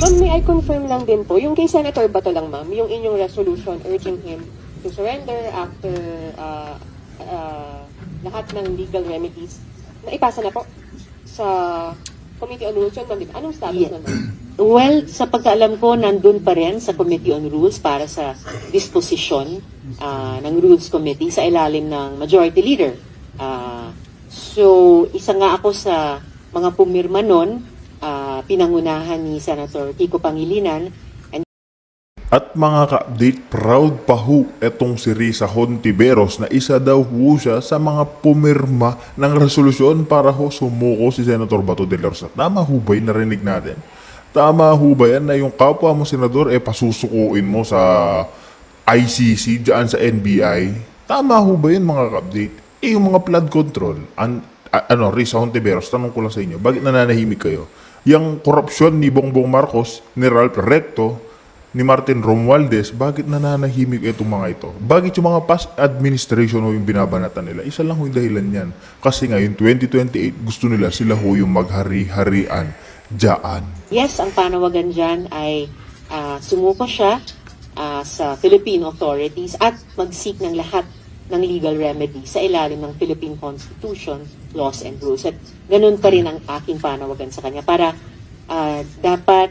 Ma'am, may I confirm lang din po, yung kay Senator Bato lang ma'am, yung inyong resolution urging him to surrender after lahat ng legal remedies, naipasa na po sa Committee on Rules yun, ma'am, di ba? Anong status Yeah. na ma'am? Well, sa pagkaalam ko, nandun pa rin sa Committee on Rules para sa disposition ng Rules Committee sa ilalim ng Majority Leader. So, isa nga ako sa mga pumirma nun, pinangunahan ni Senator Kiko Pangilinan. At mga ka-update, proud pa ho etong si Risa Hontiveros na isa daw ho siya sa mga pumirma ng resolusyon para ho sumuko si Senator Bato de la Rosa. Tama ho ba yung narinig natin? Tama ho ba yan na yung kapwa mo senador pasusukuin mo sa ICC dyan sa NBI? Tama ho ba yun mga ka-update? Yung mga flood control, Risa Hontiveros, tanong ko lang sa inyo, bakit nananahimik kayo? Yung korupsyon ni Bongbong Marcos, ni Ralph Recto, ni Martin Romualdez, bakit nananahimik itong mga ito? Bakit yung mga past administration o yung binabanatan nila? Isa lang ho yung dahilan yan. Kasi ngayon, 2028, gusto nila sila ho yung maghari-harian dyan. Yes, ang panawagan dyan ay sumuko siya sa Philippine authorities at mag-seek ng lahat ng legal remedy sa ilalim ng Philippine Constitution, laws and rules. At ganun pa rin ang aking panawagan sa kanya para dapat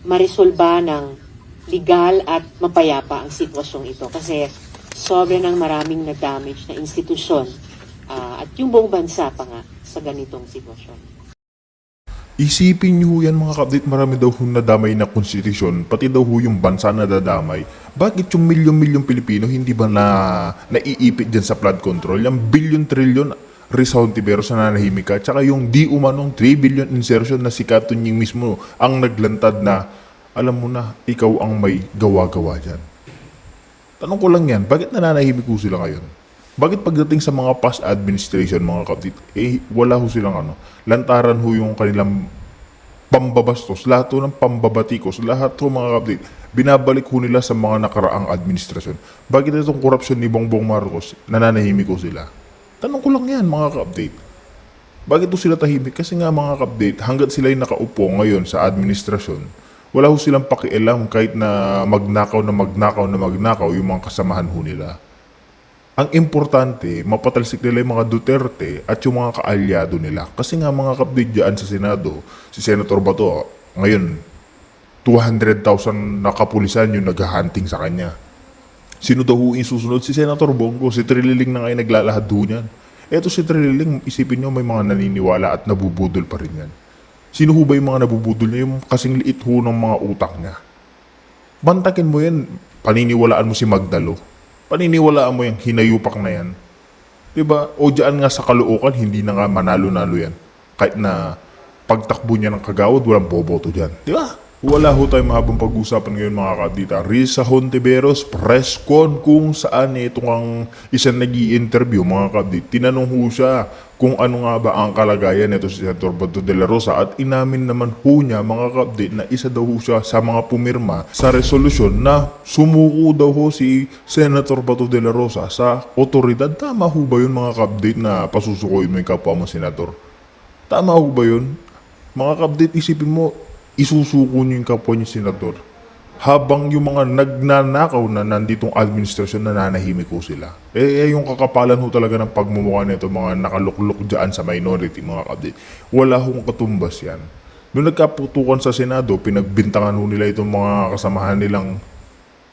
maresolba ng legal at mapayapa ang sitwasyong ito. Kasi sobrang ng maraming na-damage na institusyon at yung buong bansa pa nga sa ganitong sitwasyon. Isipin niyo yan mga ka-update, marami daw ho nadamay na konstitusyon, pati daw ho yung bansa na dadamay. Bakit yung milyon-milyong Pilipino hindi ba naiipit dyan sa flood control? Yung bilyon-trilyon Risa Hontiveros na nanahimik ka, tsaka yung di umanong 3 billion insertion na si Katunying mismo ang naglantad na, alam mo na, ikaw ang may gawa-gawa dyan. Tanong ko lang yan, bakit nananahimik ho sila ngayon? Bakit pagdating sa mga past administration, mga kapatid, wala ho silang lantaran ho yung kanilang pambabastos, lahat ho ng pambabatikos, lahat ho mga kapatid, binabalik ho nila sa mga nakaraang administrasyon. Bakit itong korupsyon ni Bongbong Marcos, nananahimik ho sila? Tanong ko lang yan mga ka-update. Bakit po sila tahimik? Kasi nga mga ka-update, hanggat sila yung nakaupo ngayon sa administrasyon, wala ho silang pakialam kahit na magnakaw yung mga kasamahan ho nila. Ang importante, mapatalsik nila yung mga Duterte at yung mga kaalyado nila. Kasi nga mga ka-update dyan sa Senado, si Senator Bato, ngayon, 200,000 na kapulisan yung naghahunting sa kanya. Sino daw yung susunod? Si Senator Bongo. Si Trililing na ngayon naglalahad ho niyan. Eto si Trililing, isipin nyo may mga naniniwala at nabubudol pa rin yan. Sino ho ba yung mga nabubudol niya? Yung kasing liit ho ng mga utak niya. Bantakin mo yan, paniniwalaan mo si Magdalo. Paniniwalaan mo yung hinayupak na yan. Diba? O dyan nga sa Caloocan, hindi na nga manalo-nalo yan. Kahit na pagtakbo niya ng kagawad, walang boboto dyan. Diba? Wala ho tayong mahabang pag-usapan ngayon mga kadita. Risa Hontiveros, press con kung saan itong ang isang nag-i-interview mga kadita. Tinanong ho siya kung ano nga ba ang kalagayan nito si Senator Bato de la Rosa at inamin naman ho niya mga kadita na isa daw ho siya sa mga pumirma sa resolusyon na sumuko daw ho si Senator Bato de la Rosa sa otoridad. Tama ho ba yun mga kadita na pasusukoyin mo yung kapwa mo senador? Tama ho ba yun? Mga kadita, isipin mo, isusuko niyo yung kapwa niyo senador habang yung mga nagnanakaw na nanditong administrasyon nananahimik ko sila. Yung kakapalan ho talaga ng pagmumukha nito mga nakalukluk dyan sa minority mga kapatid. Wala hong katumbas yan. Nung nagkaputukan sa Senado, pinagbintangan ho nila itong mga kasamahan nilang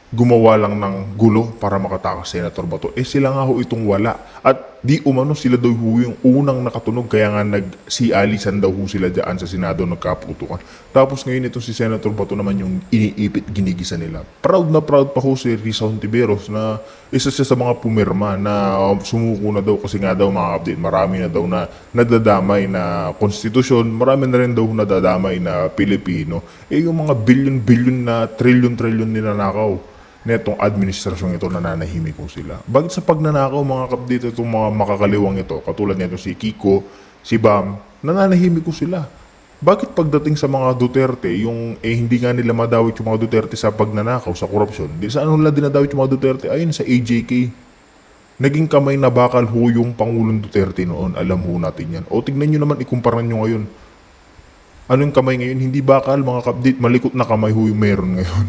gumawa lang ng gulo para makatakas Senator Bato. Sila nga ho itong wala. At di umano sila daw ho yung unang nakatunog kaya nga nagsialisan daw ho sila dyan sa Senado nagkaputukan. Tapos ngayon itong si Senator Bato naman yung iniipit ginigisa nila. Proud na proud pa ho si Risa Hontiveros na isa siya sa mga pumirma na sumuko na daw kasi nga daw mga update. Marami na daw na nadadamay na konstitusyon. Marami na rin daw nadadamay na Pilipino. Yung mga billion-billion na trillion-trillion ninanakaw netong administrasyong ito nananahimik ko sila. Bakit sa pagnanakaw mga kapdito itong mga makakaliwang ito, katulad nito si Kiko, si Bam, nananahimik ko sila. Bakit pagdating sa mga Duterte, yung hindi nga nila madawit yung mga Duterte sa pagnanakaw, sa korupsyon, di saan nila dinadawit yung mga Duterte? Ayun, sa AJK. Naging kamay na bakal ho yung Pangulong Duterte noon, alam ho natin yan. O tignan nyo naman, ikumpara nyo ngayon. Anong kamay ngayon? Hindi bakal, mga kapdit, malikot na kamay ho yung meron ngayon.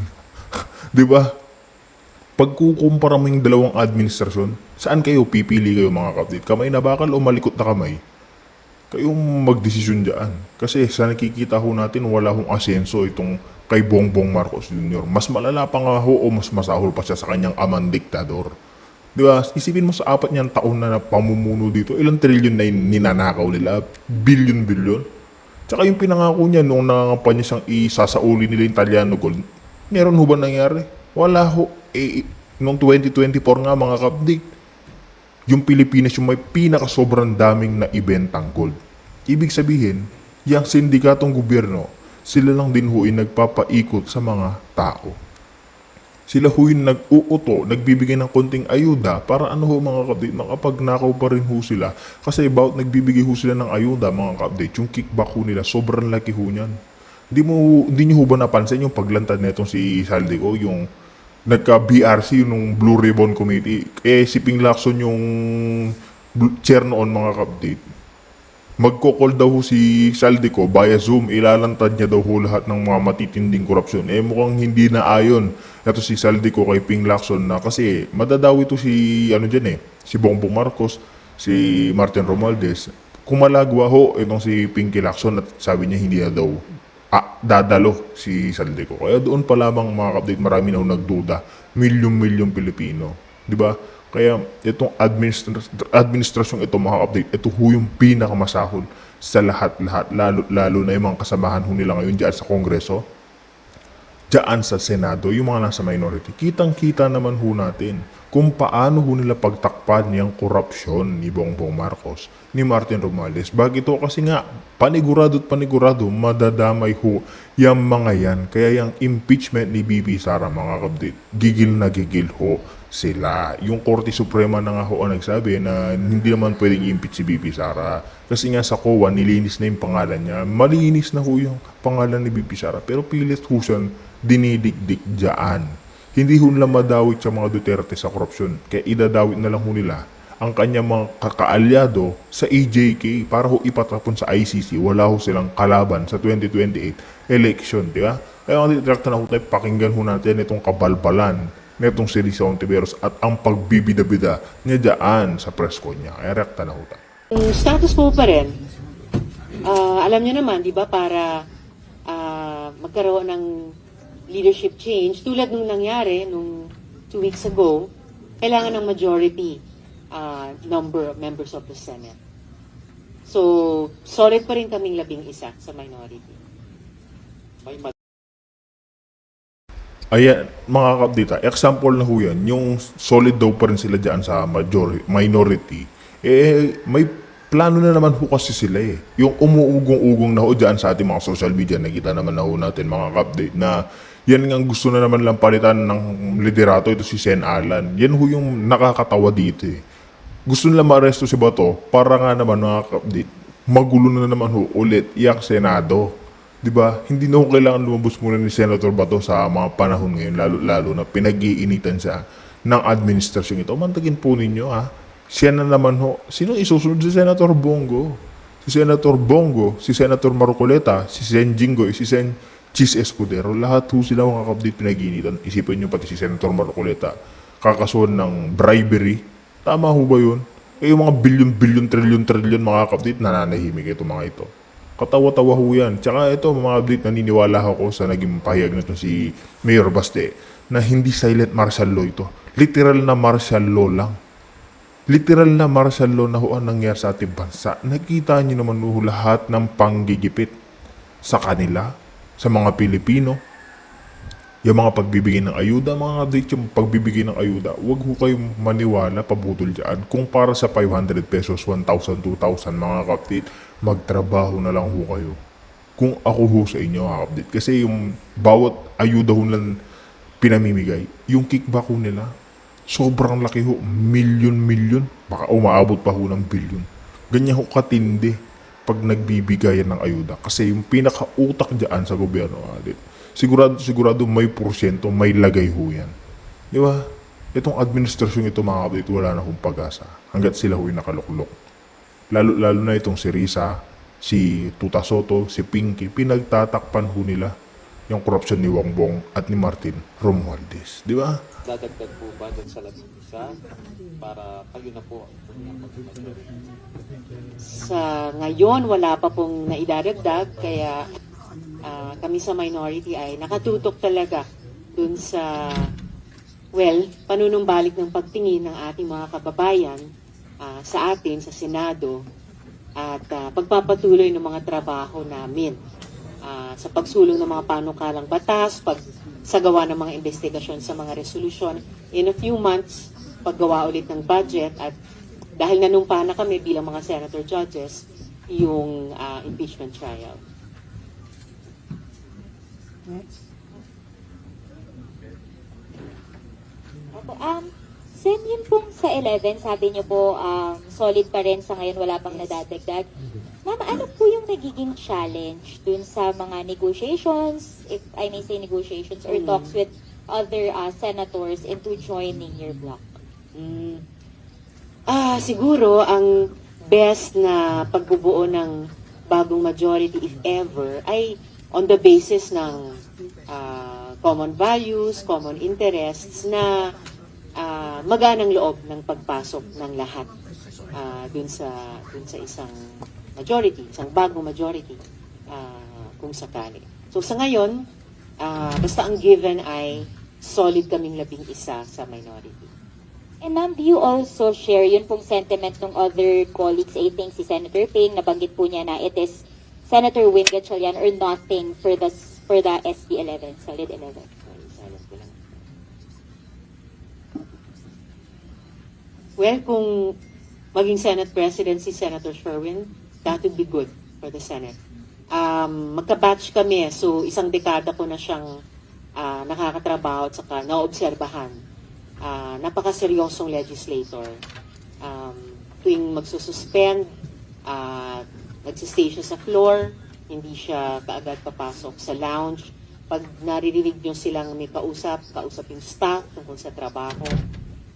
Di ba? Pagkukumpara mo yung dalawang administrasyon, saan kayo pipili kayo mga kapdit? Kamay na bakal o malikot na kamay? Kayong magdesisyon dyan. Kasi sa nakikita ho natin, wala hong asenso itong kay Bongbong Marcos Jr. Mas malala pa nga ho o mas masahol pa siya sa kanyang amang diktador. Di ba? Isipin mo sa 4 niyang taon na pamumuno dito, ilang trilyon na yung ninanakaw nila? Bilyon-bilyon? Tsaka yung pinangako niya nung nangangampanya siyang isasauli nila yung Italiano Gold, meron ho ba nangyari? Wala ho. Noong 2024 nga mga kapdig, yung Pilipinas yung may pinakasobrang daming na ibentang gold. Ibig sabihin, yung sindikatong gobyerno, sila lang din ho yung nagpapaikot sa mga tao. Sila ho yung nag-uuto, nagbibigay ng konting ayuda para ano ho mga kapatid, makapagnakaw pa rin ho sila. Kasi about nagbibigay ho sila ng ayuda mga kapatid, yung kickback ho nila, sobrang laki ho niyan. Di nyo ho ba napansin yung paglantad netong si Saldico, yung nagka-BRC, yung Blue Ribbon Committee, si Ping Lacson yung chair noon mga kapatid. Magko-call daw ho si Saldico via Zoom, ilalantad niya daw ho lahat ng mga matitinding korupsyon. Mukhang hindi na ayon ito si Saldico kay Ping Lacson na kasi madadawi ito si si Bongbong Marcos, si Martin Romualdez. Kumalagwa ho itong si Pinky Lacson at sabi niya hindi na daw dadalo si Saldico. Kaya doon pa lamang mga kapatid, marami na ho nagduda. Milyong-milyong Pilipino. Di ba? Kaya itong administrasyong ito mga update, ito ho yung pinakamasahol sa lahat-lahat, lalo na yung mga kasamahan ho nila ngayon dyan sa Kongreso, dyan sa Senado, yung mga nasa minority. Kitang-kita naman ho natin kung paano ho nila pagtakpan yung korupsyon ni Bongbong Marcos, ni Martin Romualdez. Bakit ito? Kasi nga, panigurado madadamay ho yung mga yan. Kaya yung impeachment ni BP Sara mga kapatid, gigil na gigil ho sila. Yung Korte Suprema na nga ho ang nagsabi na hindi naman pwedeng i-impeach si BP Sara. Kasi nga sa COA, nilinis na yung pangalan niya. Malinis na ho yung pangalan ni BP Sara. Pero pilit ho siyang dinidikdik dyan. Hindi ho nila madawit sa mga Duterte sa korupsyon. Kaya idadawit na lang ho nila ang kanyang mga kakaalyado sa AJK para ho ipatapon sa ICC. Wala ho silang kalaban sa 2028 election, di ba? Kaya ang direkta na ho tayo, pakinggan ho natin itong kabalbalan netong si Risa Ontiveros at ang pagbibida-bida niya dyan sa press con niya. Kaya rekta na ho tayo. Yung status quo pa rin, alam niyo naman, di ba, para magkaroon ng leadership change, tulad nung nangyari nung 2 weeks ago, kailangan ng majority number of members of the Senate. So, solid pa rin kaming 11 sa minority. Ayan, mga kapdita, example na ho yan, yung solid daw pa rin sila dyan sa minority, may plano na naman ho kasi sila Yung umuugong-ugong na ho dyan sa ating mga social media, nakita naman na ho natin mga kapdate, na yan nga gusto na naman lang palitan ng liderato, ito si Sen Alan. Yan ho yung nakakatawa dito Gusto nila ma-arresto si Bato para nga naman mga kapdate, magulo na naman ho ulit yung Senado. Diba? Hindi na ho kailangan lumabas muna ni Senator Bato sa mga panahon ngayon, lalo na pinag-iinitan siya ng administrasyon ito. Mantagin po ninyo siya na naman ho. Sino isusunod? Si Senator Bongo. Si Senator Bongo, si Senator Marcoleta, si Sen Jinggoy, si Sen Chis Escudero. Lahat ho sila mga kapatid pinag-iinitan. Isipin nyo pati si Senator Marcoleta kakasuhan ng bribery. Tama ho ba yun? Yung mga bilyon-bilyon, trilyon-trilyon mga kapatid, nananahimik ito mga ito. Katawa-tawa ho yan. Tsaka ito, mga update, naniniwala ako sa naging pahayag na ito si Mayor Baste na hindi silent martial law ito. Literal na martial law lang. Literal na martial law na ho ang nangyari sa ating bansa. Nakita niyo naman ho lahat ng panggigipit sa kanila, sa mga Pilipino. Yung mga pagbibigay ng ayuda, mga update, yung pagbibigay ng ayuda, huwag ho kayong maniwala, pabutol dyan. Kung para sa 500 pesos, 1,000, 2,000, mga kapatid, magtrabaho na lang ho kayo. Kung ako ho sa inyo, mga kapatid. Kasi yung bawat ayuda ho lang pinamimigay, yung kickback ho nila, sobrang laki ho, milyon-milyon, baka umaabot pa ho ng bilyon. Ganyan ho katindi pag nagbibigayan ng ayuda. Kasi yung pinaka-utak dyan sa gobyerno, mga kapatid, sigurado may porsyento, may lagay ho yan. Di ba? Itong administrasyon ito mga kapatid, wala na hong pag-asa hanggat sila ho'y nakaluklok. Lalo na itong si Risa, si Tuta Soto, si Pinky, pinagtatakpan ho nila yung corruption ni Bongbong at ni Martin Romualdez. Di ba? Dadagdag po ba dun sa labing isa para kayo na po ang mag-majority? Sa ngayon, wala pa pong naidadagdag, kaya kami sa minority ay nakatutok talaga dun sa, panunumbalik ng pagtingin ng ating mga kababayan sa atin, sa Senado, at pagpapatuloy ng mga trabaho namin sa pagsulong ng mga panukalang batas, pagsagawa ng mga investigasyon sa mga resolusyon. In a few months, paggawa ulit ng budget, at dahil nanumpa na kami bilang mga senator judges, yung impeachment trial. Opo, Sen, yun pong sa 11, sabi niyo po, solid pa rin sa ngayon, wala pang nadadagdag. Ma'am, ano po yung nagiging challenge dun sa mga negotiations, if I may say negotiations, or talks with other senators into joining your bloc? Siguro, ang best na pagbubuo ng bagong majority, if ever, ay on the basis ng common values, common interests na maganang loob ng pagpasok ng lahat dun sa isang majority, isang bagong majority kung sakali. So sa ngayon, basta ang given ay solid kaming 11 sa minority. And ma'am, do you also share yun pong sentiment ng other colleagues? I think si Senator Ping, nabanggit po niya na it is Senator Win Gatchalian or nothing for the SB 11, solid 11. Silent ko lang. Well, kung maging Senate President si Senator Sherwin, that would be good for the Senate. Magka-batch kami, so isang dekada ko na siyang nakakatrabaho at saka naobserbahan. Napakaseryosong legislator. Tuwing magsususpend, nagsistay siya sa floor, hindi siya kaagad papasok sa lounge. Pag naririnig nyo silang may kausap yung staff tungkol sa trabaho.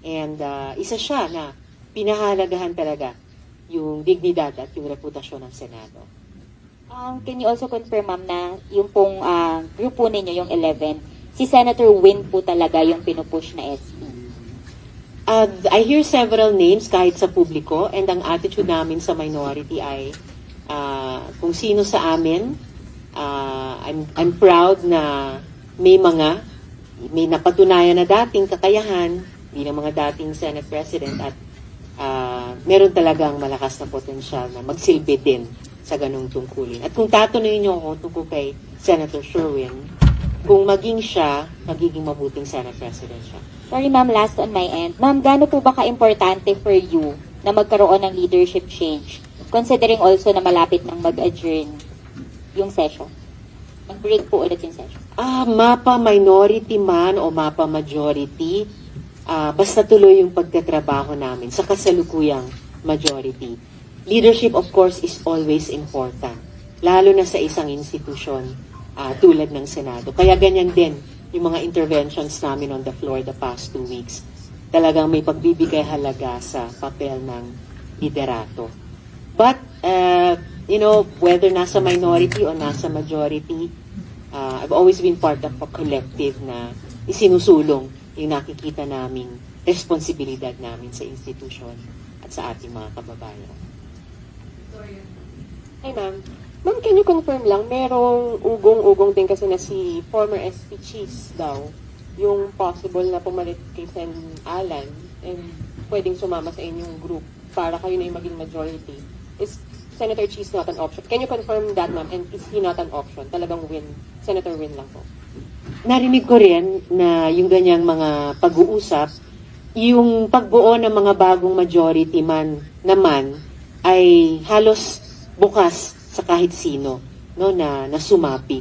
And isa siya na pinahalagahan talaga yung dignidad at yung reputasyon ng Senado. Can you also confirm, ma'am, na yung pong grupo ninyo, yung 11, si Senator Win po talaga yung pinupush na SP? I hear several names kahit sa publiko, and ang attitude namin sa minority ay kung sino sa amin, I'm proud na may napatunayan na dating kakayahan bilang mga dating Senate President at meron talagang malakas na potensyal na magsilbi din sa ganung tungkulin. At kung tatanungin niyo ako tungkol kay Senator Sherwin, kung maging siya, magiging mabuting Senate President siya. Sorry ma'am, last on my end. Ma'am, gaano po ba ka-importante for you na magkaroon ng leadership change? Considering also na malapit nang mag-adjourn yung session. Mag-break po ulit yung session. Mapa minority man o mapa majority, basta tuloy yung pagtatrabaho namin sa kasalukuyang majority. Leadership, of course, is always important, lalo na sa isang institusyon tulad ng Senado. Kaya ganyan din yung mga interventions namin on the floor the past 2 weeks. Talagang may pagbibigay halaga sa papel ng liderato. But, whether nasa minority o nasa majority, I've always been part of a collective na isinusulong yung nakikita naming responsibilidad namin sa institusyon at sa ating mga kababayan. Hi, ma'am. Ma'am, can you confirm lang, merong ugong-ugong din kasi na si former SP Cheese daw, yung possible na pumalit kay Sen Alan and pwedeng sumama sa inyong group para kayo na yung maging majority. Is Senator Cheese not an option? Can you confirm that, ma'am? And is he not an option? Talagang Senator Win lang po. Narinig ko rin na yung ganyang mga pag-uusap, yung pagbuo ng mga bagong majority man naman ay halos bukas sa kahit sino, no, na sumapi.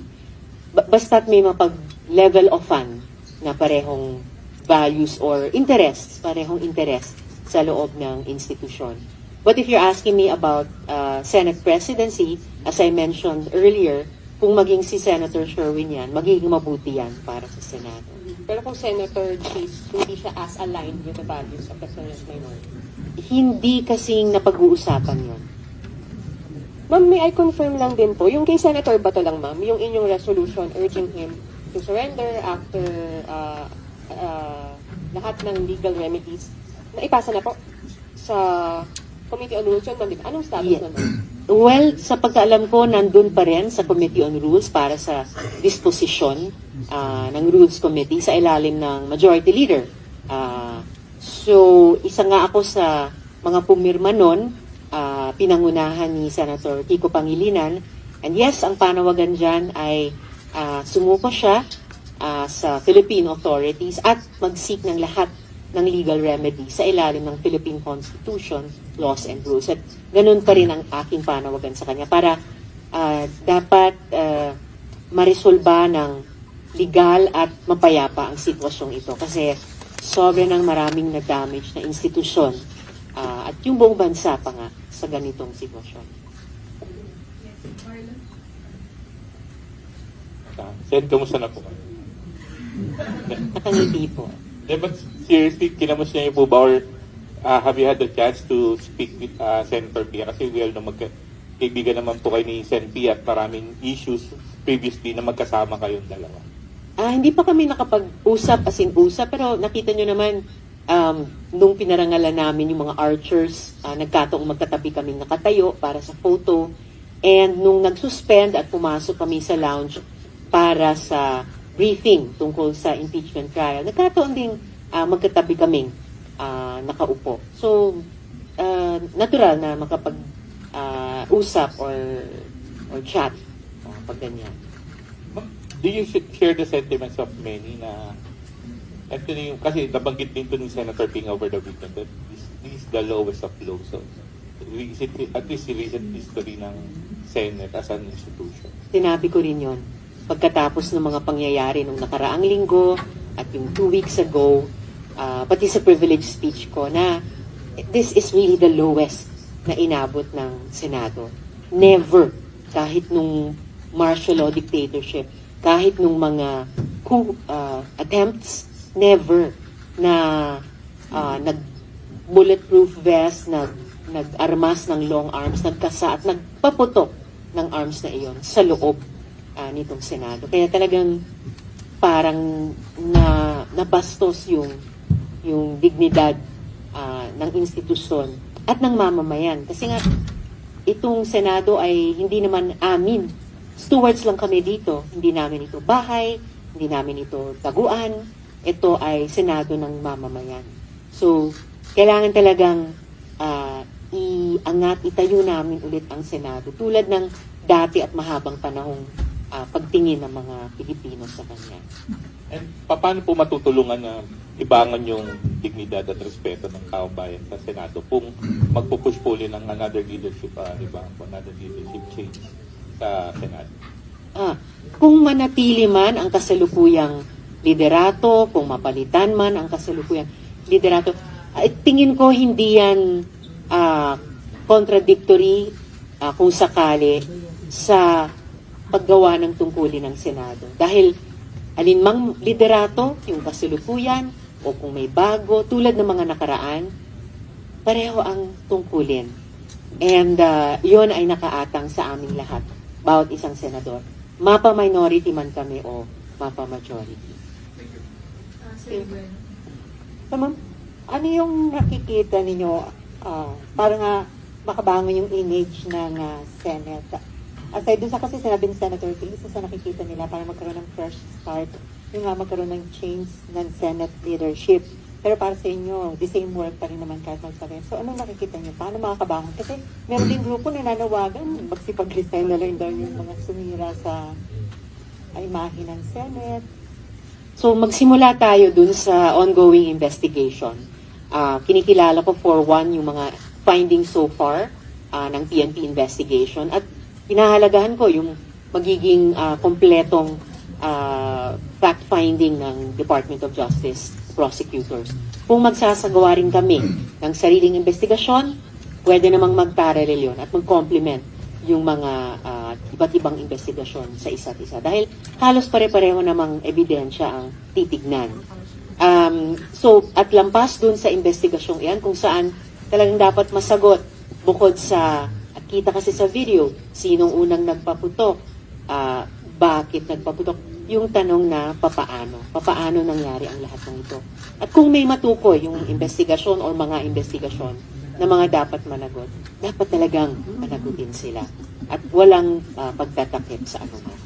Basta't may mapag-level of fun na parehong values or interests, parehong interest sa loob ng institusyon. But if you're asking me about Senate presidency, as I mentioned earlier, kung maging si Senator Sherwin yan, magiging mabuti yan para sa Senado. Pero kung Senator Cheese, hindi siya as aligned with the values of the Senate minority. Hindi kasing napag-uusapan yon. Ma'am, may I confirm lang din po, yung kay Senator Bato lang, ma'am, yung inyong resolution urging him to surrender after lahat ng legal remedies, naipasa na po sa Committee on Rules, ma'am. Anong status Yeah. na, ma'am? Well, sa pagkaalam ko, nandun pa rin sa Committee on Rules para sa disposisyon ng Rules Committee sa ilalim ng Majority Leader. So, isa nga ako sa mga pumirma nun, pinangunahan ni Senator Kiko Pangilinan. And yes, ang panawagan dyan ay sumuko siya sa Philippine authorities at mag-seek ng lahat ng legal remedy sa ilalim ng Philippine Constitution, laws and rules. At ganun pa rin ang aking panawagan sa kanya para dapat maresolba ng legal at mapayapa ang sitwasyong ito. Kasi sobra ng maraming na-damage na institusyon at yung buong bansa pa nga sa ganitong sitwasyon. Sen, kamusta na po? Nakangiti po. But seriously, kinamusta niyo po ba or have you had the chance to speak with Senator Pia? Kasi we all know kaibigan naman po kayo ni Sen Pia at maraming issues previously na magkasama kayong dalawa. Hindi pa kami nakapag-usap as in usap, pero nakita nyo naman nung pinarangalan namin yung mga archers, nagkataong magkatabi kami nakatayo para sa photo. And nung nag-suspend at pumasok kami sa lounge para sa briefing tungkol sa impeachment trial, nagkataon ding magkatabi kaming nakaupo. So, natural na makapag-usap or chat pag ganyan. Do you share the sentiments of many na actually, kasi nabanggit din to ni Senator Ping over the weekend that this is the lowest of lows. So, is it at least the recent history ng Senate as an institution? Sinabi ko rin yon pagkatapos ng mga pangyayari nung nakaraang linggo at yung 2 weeks ago, pati sa privilege speech ko na this is really the lowest na inabot ng Senado. Never, kahit nung martial law dictatorship, kahit nung mga coup attempts, never na nag-bulletproof vest, nag-armas ng long arms, nagkasa at nagpaputok ng arms na iyon sa loob nitong Senado. Kaya talagang parang nabastos yung dignidad ng institusyon at ng mamamayan. Kasi nga, itong Senado ay hindi naman amin. Stewards lang kami dito. Hindi namin ito bahay, hindi namin ito taguan. Ito ay Senado ng mamamayan. So, kailangan talagang iangat, itayo namin ulit ang Senado. Tulad ng dati at mahabang panahong pagtingin ng mga Pilipino sa kanya. And paano po matutulungan na ibangon yung dignidad at respeto ng taong bayan sa Senado kung magpupush po ulit ng another leadership change sa Senado? Kung manatili man ang kasalukuyang liderato, kung mapalitan man ang kasalukuyang liderato, tingin ko hindi yan contradictory kung sakali sa paggawa ng tungkulin ng Senado. Dahil alinmang liderato, yung kasalukuyan, o kung may bago, tulad ng mga nakaraan, pareho ang tungkulin. And yun ay nakaatang sa aming lahat, bawat isang senador. Mapa-minority man kami o mapa-majority. So, ma'am, ano yung nakikita ninyo para nga makabangon yung image ng Senate? Aside dun sa kasi sinabi ni Senator Ping, isa sa nakikita nila para magkaroon ng fresh start, yung nga magkaroon ng change ng Senate leadership. Pero para sa inyo, the same work pa rin naman kahit magparin. So, anong nakikita niyo? Paano makakabangon? Kasi meron din grupo na nanawagan, magsipag-resign na lang daw yung mga sumira sa imahe ng Senate. So magsimula tayo dun sa ongoing investigation. Kinikilala ko for one yung mga findings so far ng PNP investigation at pinahalagahan ko yung magiging kompletong fact-finding ng Department of Justice prosecutors. Kung magsasagawa rin kami ng sariling investigasyon, pwede namang mag-parallel yun at mag-complement yung mga iba't ibang investigasyon sa isa't isa. Dahil halos pare-pareho namang ebidensya ang titignan. So, at lampas dun sa investigasyong iyan kung saan talagang dapat masagot bukod sa makikita kasi sa video, sinong unang nagpaputok, bakit nagpaputok, yung tanong na papaano nangyari ang lahat ng ito. At kung may matukoy yung investigasyon o mga investigasyon na mga dapat managot, dapat talagang managutin sila. At walang pagtatakip sa anuman.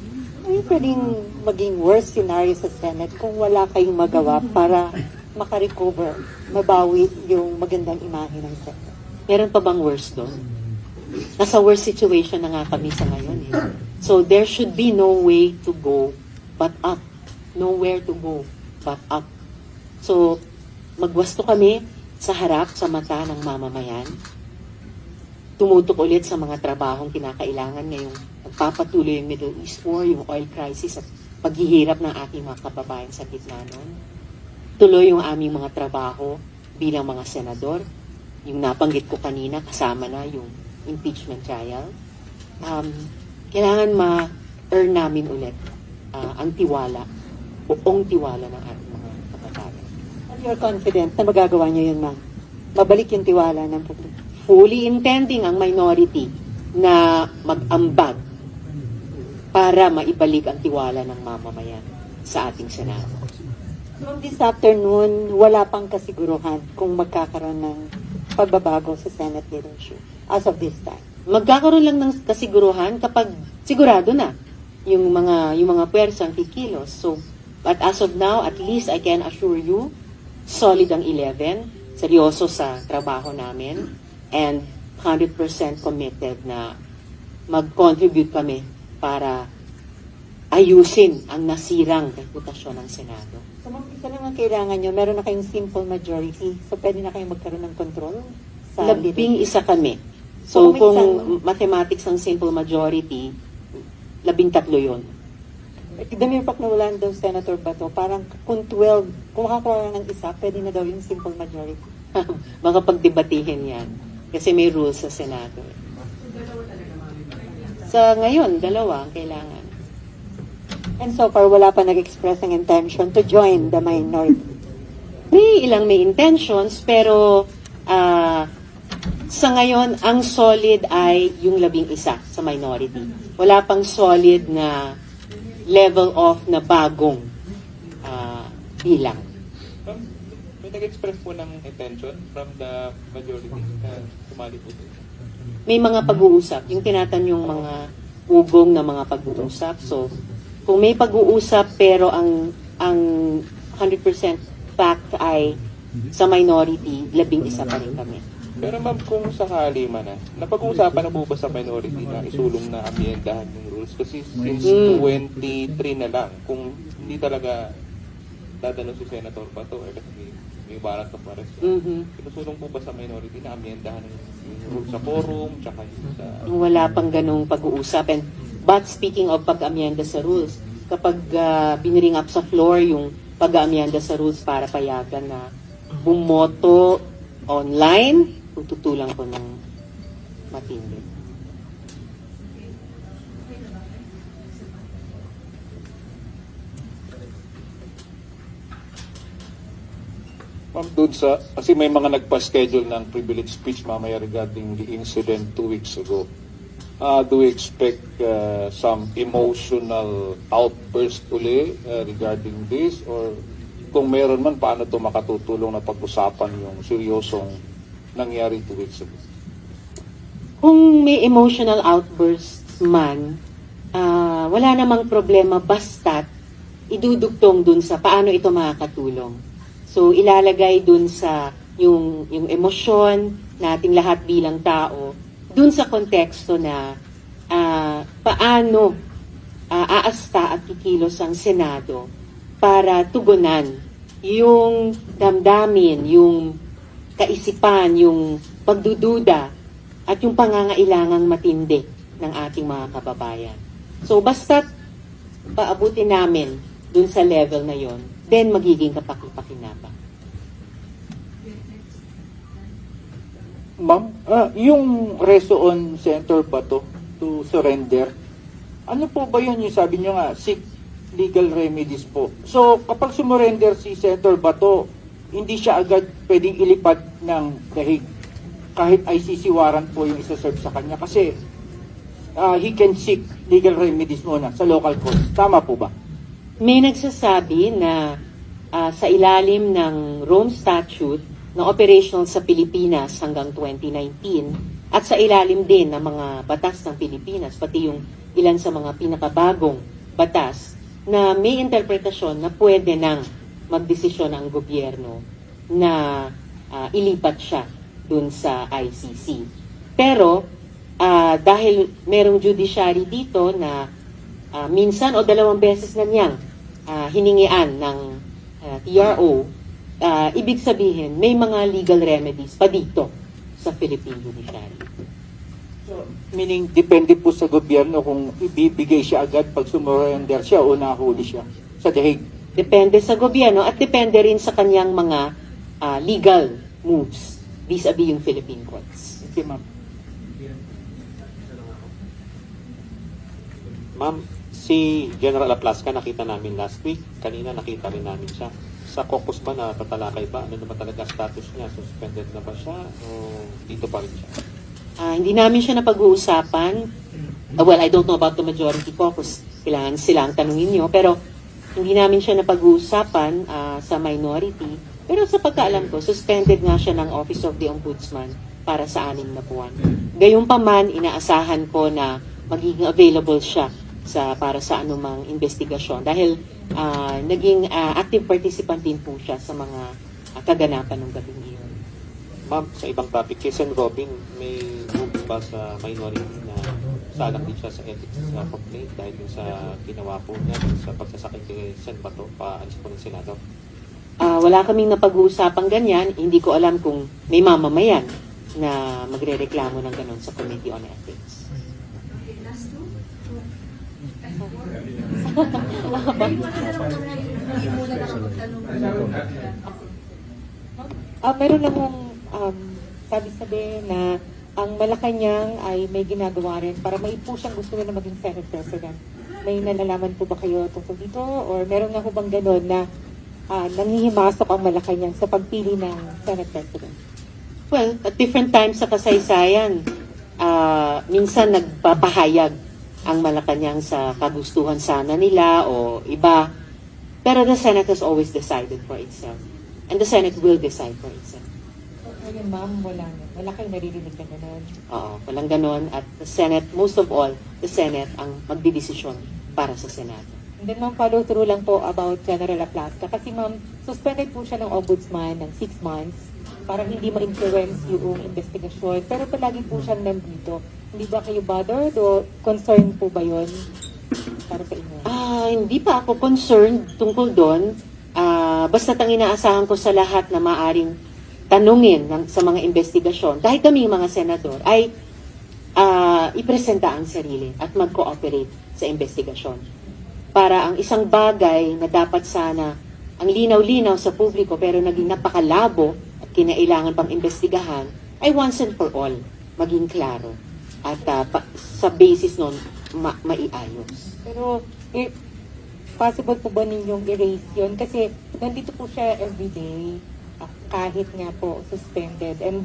Ay, pwedeng maging worst scenario sa Senate kung wala kayong magawa para makarecover, mabawi yung magandang imahe ng Senate. Meron pa bang worse doon? Nasa worst situation na nga kami sa ngayon. So there should be no way to go but up. Nowhere to go but up. So magwasto kami sa harap, sa mata ng mamamayan. Tumutok ulit sa mga trabahong kinakailangan ngayong nagpapatuloy yung Middle East War, yung oil crisis at paghihirap ng ating mga kababayan sa gitna nun. Tuloy yung aming mga trabaho bilang mga senador. Yung nabanggit ko kanina, kasama na yung impeachment trial. Kailangan ma-earn namin ulit ang tiwala, buong tiwala ng ating mga kababayan. And you're confident na magagawa niyo yun, ma'am? Mabalik yung tiwala ng publiko. Fully intending ang minority na mag-ambag para maibalik ang tiwala ng mamamayan sa ating Senado. So this afternoon, wala pang kasiguruhan kung magkakaroon ng pagbabago sa Senate leadership as of this time. Magkakaroon lang ng kasiguruhan kapag sigurado na yung mga pwersang kikilos. So, but as of now, at least I can assure you, solid ang 11, seryoso sa trabaho namin, and 100% committed na mag-contribute kami para ayusin ang nasirang reputasyon ng Senado. So ma'am, isa lang ang kailangan nyo, meron na kayong simple majority, so pwede na kayong magkaroon ng control sa Labing leadership. isa kami. So, Kung may kung isang- mathematics ang simple majority, 13 yun. The mere fact na wala daw Senator Bato, parang kung 12, kung makakuha ng isa, pwede na daw yung simple majority. Makapagdebatihin yan. Kasi may rules sa Senado. Sa ngayon, dalawa ang kailangan. And so far, wala pa nag-express ng intention to join the minority. May ilang may intentions, pero sa ngayon, ang solid ay yung 11 sa minority. Wala pang solid na level of na bagong bilang. May nag-express po ng intention from the majority na sumali po. May mga pag-uusap, yung tinatanyong mga ugong na mga pag-uusap. So, kung may pag-uusap pero ang 100% fact ay sa minority, 11 pa rin kami. Pero ma'am, kung sakali man napag-uusapan na po ba sa minority na isulong na amyendahan yung rules? Kasi since 23 na lang, kung hindi talaga dadalo si Senator Bato or kasi may warrant of arrest, inusulong po ba sa minority na amyendahan yung rules sa forum, tsaka yung sa... Wala pang ganong pag-uusap. But speaking of pag-amyenda sa rules, kapag biniring up sa floor yung pag-amyenda sa rules para payagan na bumoto online, tutulang ko ng matindi. Ma'am, doon sa, kasi may mga nagpa-schedule ng privilege speech mamaya regarding the incident 2 weeks ago. Do we expect some emotional outburst uli regarding this? Or kung meron man, paano ito makatutulong na pag-usapan yung seryosong nangyari 2 weeks ago? Kung may emotional outbursts man, wala namang problema basta't idudugtong dun sa paano ito makakatulong. So, ilalagay dun sa yung emosyon nating lahat bilang tao, dun sa konteksto na paano aasta at kikilos ang Senado para tugunan yung damdamin, yung kaisipan, yung pagdududa at yung pangangailangang matindi ng ating mga kababayan. So, basta't paabutin namin dun sa level na yon, then magiging kapaki-pakinabang. Ma'am, yung reso on Senator Bato to surrender, ano po ba yun yung sabi nyo nga, seek legal remedies po? So, kapag sumurrender si Senator Bato, hindi siya agad pwedeng ilipad ng dahig. kahit ICC warrant po yung isa-serve sa kanya kasi he can seek legal remedies muna sa local court. Tama po ba? May nagsasabi na sa ilalim ng Rome Statute na operational sa Pilipinas hanggang 2019 at sa ilalim din ng mga batas ng Pilipinas, pati yung ilan sa mga pinakabagong batas, na may interpretasyon na pwede nang magdesisyon ang gobyerno na ilipat siya dun sa ICC. Pero dahil merong judiciary dito na minsan o 2 beses na niyang hiningian ng TRO, ibig sabihin may mga legal remedies pa dito sa Philippine Judiciary. Meaning, depende po sa gobyerno kung ibibigay siya agad pag sumurrender siya o nahuli siya sa The Hague. Depende sa gobyerno at depende rin sa kanyang mga legal moves vis-a-vis yung Philippine courts. Okay, ma'am. Ma'am, si General Aplasca nakita namin last week. Kanina nakita rin namin siya. Sa caucus ba na tatalakay ba? Ano naman talaga status niya? Suspended na ba siya? O dito pa rin siya? Hindi namin siya napag-uusapan. Well, I don't know about the majority caucus. Kailangan sila ang tanungin niyo. Pero hindi namin siya napag-uusapan sa minority. Pero sa pagkaalam ko, suspended nga siya ng Office of the Ombudsman para sa 6 na buwan. Gayunpaman, inaasahan ko na magiging available siya para sa anumang investigasyon. Dahil naging active participant din po siya sa mga kaganapan ng gabing iyon. Ma'am, sa ibang topic, kay Sen. Robin, may move ba sa minority na salang din siya sa ethics complaint dahil yung sa ginawa po niya sa pagsasakit kay Sen. Bato, paalis po ng Senado? Wala kaming napag-uusapang ganyan. Hindi ko alam kung may mamamayan na magre-reklamo ng ganon sa Committee on Ethics. Meron namang sabi-sabi na ang Malacanang ay may ginagawa rin para maipo siyang gusto na maging Senate President. May nalalaman po ba kayo tungkol dito? Or meron nga po bang gano'n na nanghihimasok ang Malacanang sa pagpili ng Senate President? Well, at different times sa kasaysayan, minsan nagpapahayag ang Malacanang sa kagustuhan sana nila o iba. Pero the Senate has always decided for itself. And the Senate will decide for itself. Ngayon, ma'am, wala kayong naririnig na gano'n. Oo, walang ganon. At the Senate, most of all, the Senate ang magdidesisyon para sa Senado. And then, ma'am, follow through lang po about General Aplasca. Kasi, ma'am, suspended po siya ng ombudsman ng 6 months para hindi ma-influence yung investigasyon. Pero palagi po siyang nandito. Hindi ba kayo bothered o concerned po ba yun para sa inyo? Hindi pa ako concerned tungkol doon. Basta't ang inaasahan ko sa lahat na maaring tanungin sa mga investigasyon, dahil kami mga senador, ay ipresenta ang sarili at mag-cooperate sa investigasyon. Para ang isang bagay na dapat sana ang linaw-linaw sa publiko pero naging napakalabo at kinailangan pang investigahan, ay once and for all, maging klaro. At sa basis nun, maiayos. Pero, possible po ba ninyong erase yun? Kasi nandito po siya everyday, kahit nga po suspended. And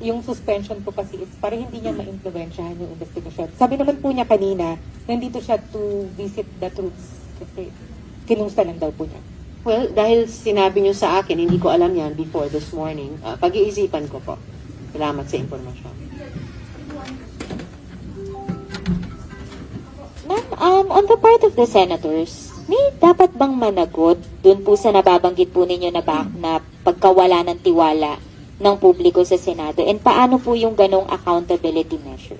yung suspension po kasi is para hindi niya ma-influensyahan yung investigation. Sabi naman po niya kanina, nandito siya to visit the troops. Kasi kinumusta lang daw po niya. Well, dahil sinabi niyo sa akin, hindi ko alam yan before this morning, pag-iisipan ko po. Salamat sa impormasyon. Ma'am, on the part of the senators, may dapat bang managot dun po sa nababanggit po ninyo na pagkawala ng tiwala ng publiko sa Senado? And paano po yung ganong accountability measure?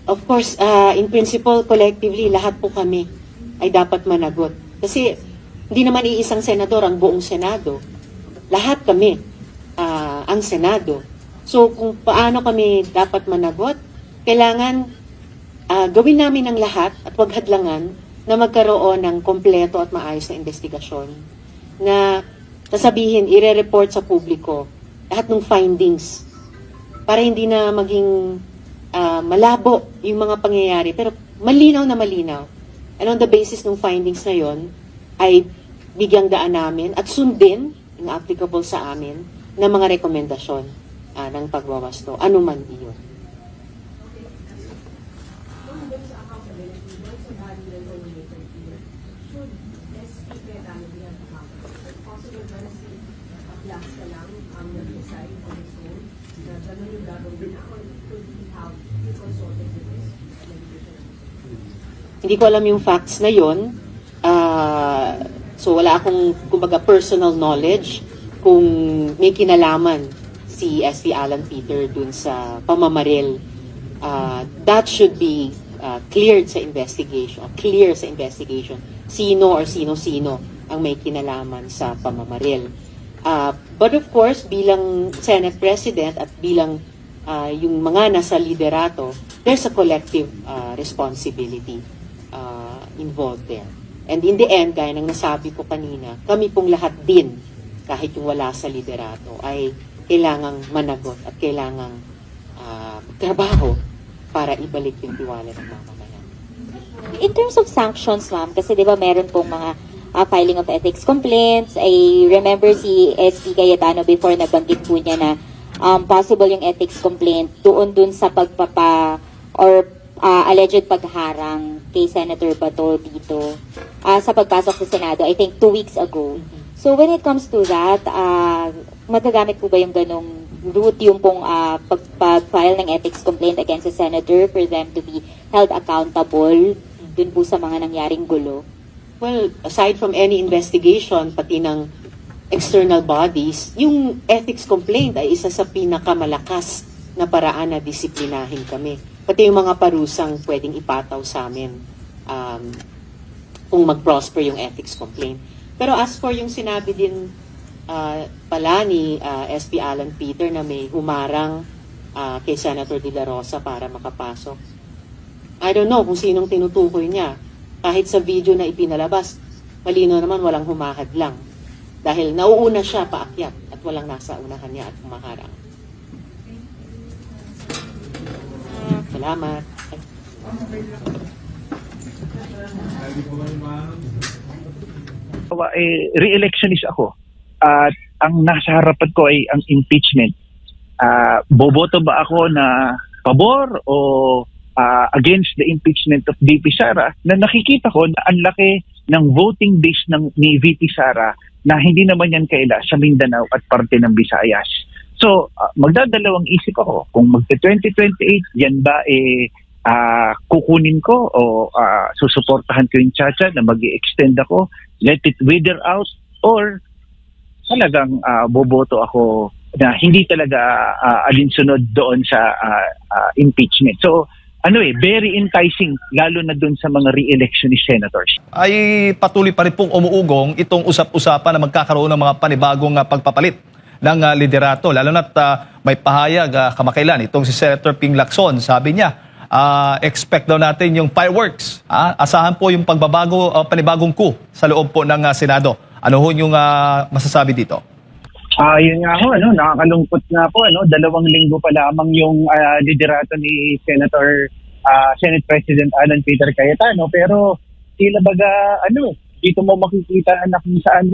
Of course, in principle, collectively, lahat po kami ay dapat managot. Kasi hindi naman iisang senador ang buong Senado. Lahat kami ang Senado. So kung paano kami dapat managot, kailangan gawin namin ang lahat at wag hadlangan na magkaroon ng kompleto at maayos na investigasyon na sasabihin, ire-report sa publiko lahat ng findings para hindi na maging malabo yung mga pangyayari pero malinaw na malinaw. And on the basis ng findings na yon ay bigyang daan namin at sundin yung applicable sa amin na mga rekomendasyon ng pagwawasto, ano man iyon. Hindi ko alam yung facts na yon. So wala akong kumbaga personal knowledge kung may kinalaman si SP Alan Peter dun sa pamamaril. That should be clear sa investigation. Sino or sino-sino ang may kinalaman sa pamamaril. But of course, bilang Senate President at bilang yung mga nasa liderato, there's a collective responsibility involved there. And in the end, gaya ng nasabi ko kanina, kami pong lahat din, kahit yung wala sa liderato, ay kailangang managot at kailangang trabaho para ibalik yung tiwala ng mamamayan. In terms of sanctions, ma'am, kasi di ba meron pong mga filing of ethics complaints. I remember si SP Cayetano before nabanggit po niya na possible yung ethics complaint dun sa alleged pagharang kay Senator Bato dito sa pagpasok sa Senado, I think 2 weeks ago. So when it comes to that, magagamit po ba yung ganong route yung pong pag-file ng ethics complaint against the Senator for them to be held accountable dun po sa mga nangyaring gulo? Well, aside from any investigation, pati ng external bodies, yung ethics complaint ay isa sa pinakamalakas na paraan na disiplinahin kami. Pati yung mga parusang pwedeng ipataw sa amin kung mag-prosper yung ethics complaint. Pero as for yung sinabi din pala ni SP Alan Peter na may humarang kay Senator De La Rosa para makapasok, I don't know kung sinong tinutukoy niya. Kahit sa video na ipinalabas, malino naman walang humahad lang. Dahil nauuna siya paakyat at walang nasa unahan niya at humaharang. Salamat. Re-electionist ako. At ang nasa harapan ko ay ang impeachment. Boboto ba ako na pabor o against the impeachment of VP Sara, na nakikita ko na ang laki ng voting base ni VP Sara na hindi naman yan kaila sa Mindanao at parte ng Visayas. So, magdadalawang isip ako kung magte-2028, yan ba kukunin ko o susuportahan ko yung Chacha na mag-i-extend ako, let it wither out, or talagang boboto ako na hindi talaga alinsunod doon sa impeachment. So, very enticing, lalo na doon sa mga re-electionist senators. Ay patuloy pa rin pong umuugong itong usap-usapan na magkakaroon ng mga panibagong pagpapalit ng liderato. Lalo na't may pahayag kamakailan itong si Senator Ping Lacson. Sabi niya, expect daw natin yung fireworks. Asahan po yung pagbabago, panibagong coup sa loob po ng Senado. Ano ho yung masasabi dito? Yun nga ho, nakakalungkot nga po, 2 linggo pa lamang yung liderato ni Senate President Alan Peter Cayetano, pero tila baga, dito mo makikita na kung saan,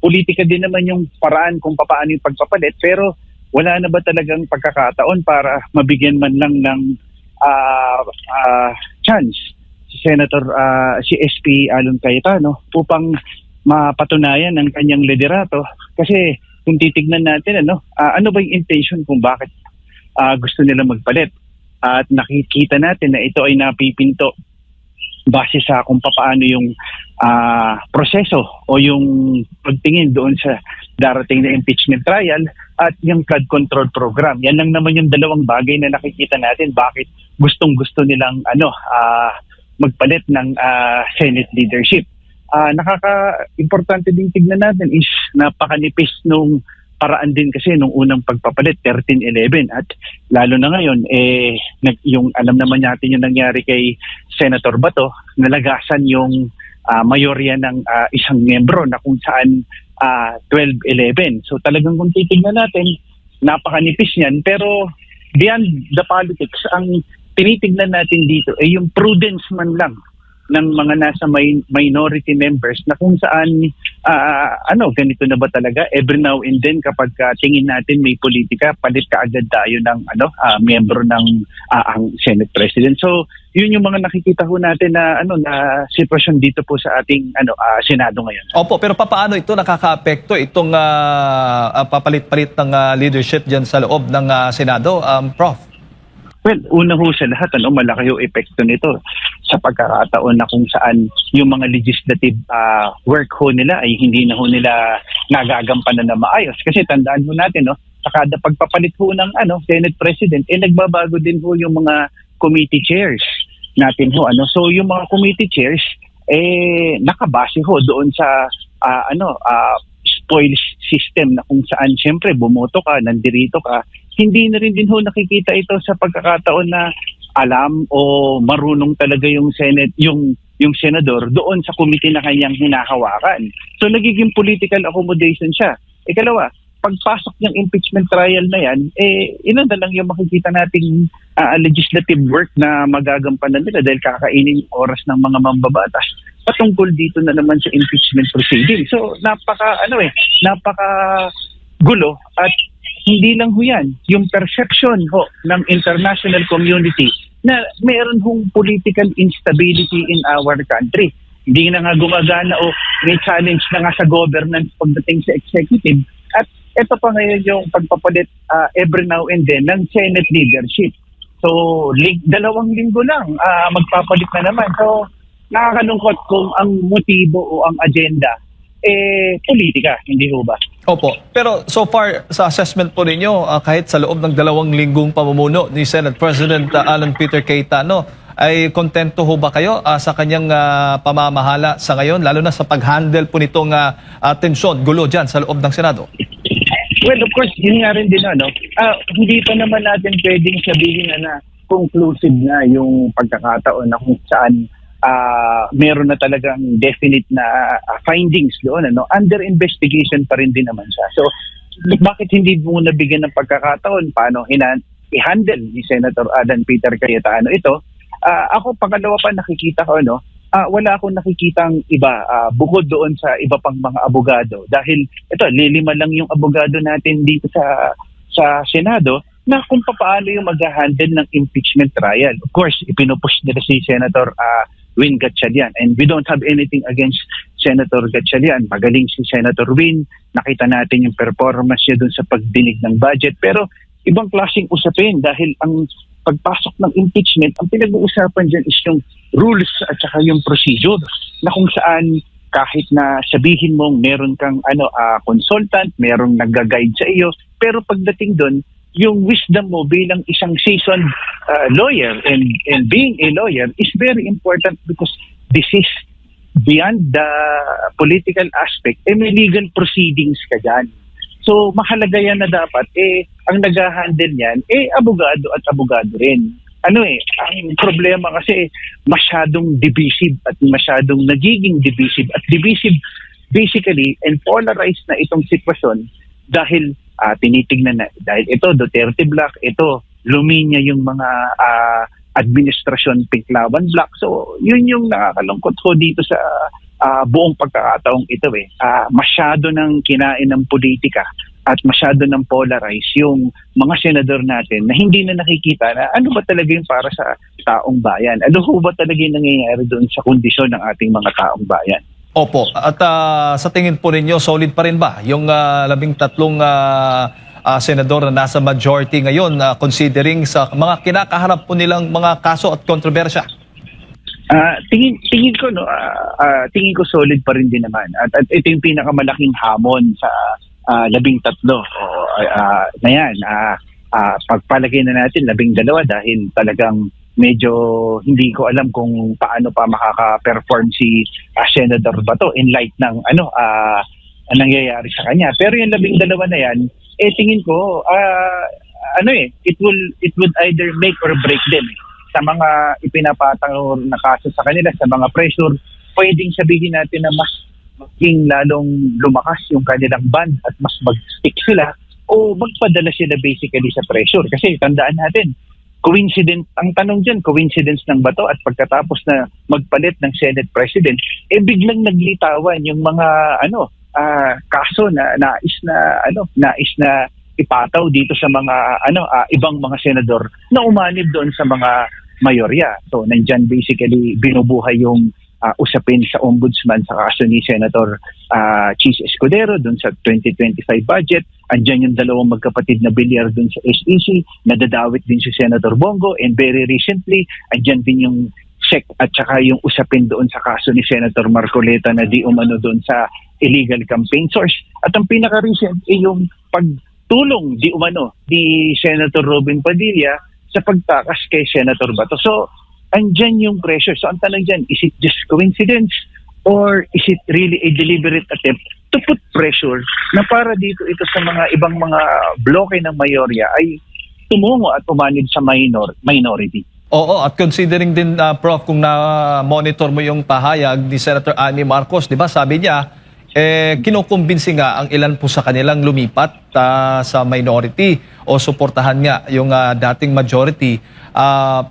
politika din naman yung paraan kung paano yung pagpapalit, pero wala na ba talagang pagkakataon para mabigyan man lang ng chance si SP Alan Cayetano upang mapatunayan ang kanyang liderato? Kasi kung titignan natin, ano ba yung intention kung bakit gusto nila magpalit? At nakikita natin na ito ay napipinto base sa kung paano yung proseso o yung pagtingin doon sa darating na impeachment trial at yung flood control program. Yan lang naman yung dalawang bagay na nakikita natin bakit gustong-gusto nilang magpalit ng Senate leadership. Nakaka-importante din tignan natin is napakanipis nung paraan din kasi nung unang pagpapalit, 13-11. At lalo na ngayon, yung alam naman natin yung nangyari kay Senator Bato, nalagasan yung mayorya ng isang miyembro na kung saan 12-11. So talagang kung titignan natin, napakanipis niyan. Pero beyond the politics, ang tinitignan natin dito ay yung prudence man lang ng mga nasa minority members na kung saan ganito na ba talaga? Every now and then kapag tingin natin may politika, palit kaagad tayo ng miyembro ng ang Senate President. So, yun yung mga nakikita ho natin na na sitwasyon dito po sa ating Senado ngayon. Opo, pero paano ito nakakaapekto itong papalit-palit ng leadership diyan sa loob ng Senado, Prof? Well, una ho sa lahat, malaki yung epekto nito sa pagkakataon na kung saan yung mga legislative work ho nila ay hindi na ho nila nagagampanan na maayos. Kasi tandaan ho natin, sa kada pagpapalit ho ng Senate President, nagbabago din ho yung mga committee chairs natin ho. So yung mga committee chairs, nakabase ho doon sa spoils system na kung saan siyempre bumoto ka, nandirito ka, hindi na rin din ho nakikita ito sa pagkakataon na alam o marunong talaga yung Senate, yung senador doon sa committee na kanyang hinahawakan. So nagiging political accommodation siya. Ikalawa, pagpasok ng impeachment trial na yan, ilan na lang yung makikita nating legislative work na magagampanan nila dahil kakainin yung oras ng mga mambabatas patungkol dito na naman sa impeachment proceeding. So napaka gulo at hindi lang ho yan, yung perception ho ng international community na meron hong political instability in our country. Hindi na nga gumagana o may challenge na nga sa governance pagdating sa executive. At ito pa ngayon yung pagpapalit every now and then ng Senate leadership. So, 2 linggo lang, magpapalit na naman. So, nakakalungkot kung ang motibo o ang agenda politika, hindi ho ba? Opo. Pero so far, sa assessment po ninyo, kahit sa loob ng 2 linggong pamumuno ni Senate President Alan Peter Cayetano, ay kontento ho ba kayo sa kanyang pamamahala sa ngayon, lalo na sa pag-handle po nitong tensyon, gulo dyan sa loob ng Senado? Well, of course, yun nga rin din, hindi pa naman natin pwedeng sabihin na conclusive na yung pagkakataon na kung saan meron na talagang definite na findings doon. Under investigation pa rin din naman siya. So, bakit hindi mo nabigyan ng pagkakataon paano i-handle ni Senator Alan Peter Cayetano ito? Ako, pangalawa pa nakikita ko, wala akong nakikitang iba bukod doon sa iba pang mga abogado. Dahil ito, 5 lang yung abogado natin dito sa Senado na kung paano yung mag-handle ng impeachment trial. Of course, ipinupush nila si Senator Win Gatchalian. And we don't have anything against Senator Gatchalian. Magaling si Senator Win. Nakita natin yung performance niya dun sa pagdinig ng budget. Pero ibang klaseng usapin dahil ang pagpasok ng impeachment, ang pinag-uusapan dyan is yung rules at saka yung procedure na kung saan kahit na sabihin mong meron kang consultant, merong nag-guide sa iyo, pero pagdating doon, yung wisdom mo bilang isang seasoned lawyer and being a lawyer is very important because this is beyond the political aspect, may legal proceedings ka dyan. So mahalaga yan na dapat ang nag-handle niyan abogado at abogado rin. Ang problema kasi masyadong divisive at masyadong nagiging divisive at divisive basically and polarized na itong sitwasyon dahil tinitignan na dahil ito Duterte Black, ito luminya yung mga administrasyon Pinklawan Black. So yun yung nakakalungkot ko dito sa buong pagkakataong ito masyado ng kinain ng politika at masyado ng polarize yung mga senador natin na hindi na nakikita na ano ba talaga yung para sa taong bayan. Ano ba talaga yung nangyayari doon sa kondisyon ng ating mga taong bayan. Opo. At sa tingin po ninyo, solid pa rin ba yung 13 senador na nasa majority ngayon considering sa mga kinakaharap po nilang mga kaso at kontrobersya? Tingin ko solid pa rin din naman. At ito yung pinakamalaking hamon sa 13 na yan. Pagpalagay na natin 12 dahil talagang medyo hindi ko alam kung paano pa makaka-perform si Senator Bato in light ng nangyayari sa kanya. Pero yung 12 na yan, tingin ko it would either make or break them. Sa mga ipinapatang na kaso sa kanila, sa mga pressure, pwedeng sabihin natin na mas maging lalong lumakas yung kanilang band at mas mag-stick sila o magpadala sila basically sa pressure. Kasi tandaan natin, coincidence, ang tanong dyan, coincidence ng ba to? At pagkatapos na magpalit ng Senate President, biglang naglitawan yung mga kaso na nais na ipataw dito sa mga ibang mga senador na umanib doon sa mga mayorya. So nandyan basically binubuhay yung usapin sa ombudsman sa kaso ni Senator Chis Escudero doon sa 2025 budget. Andyan yung dalawang magkapatid na bilyar doon sa SEC, nadadawit din si Senator Bongo, and very recently, andyan din yung check at saka yung usapin doon sa kaso ni Senator Marcoleta na di umano doon sa illegal campaign source. At ang pinaka-recent ay yung pagtulong di umano ni Senator Robin Padilla sa pagtakas kay Senator Bato. So, andyan yung pressure. So, ang tanong dyan, is it just coincidence or is it really a deliberate attempt to put pressure na para dito ito sa mga ibang mga bloke ng mayorya ay tumungo at umanib sa minority? Oo, at considering din, Prof, kung na-monitor mo yung pahayag ni Senator Amy Marcos, di ba, sabi niya, kinukumbinsi nga ang ilan po sa kanilang lumipat sa minority o suportahan nga yung dating majority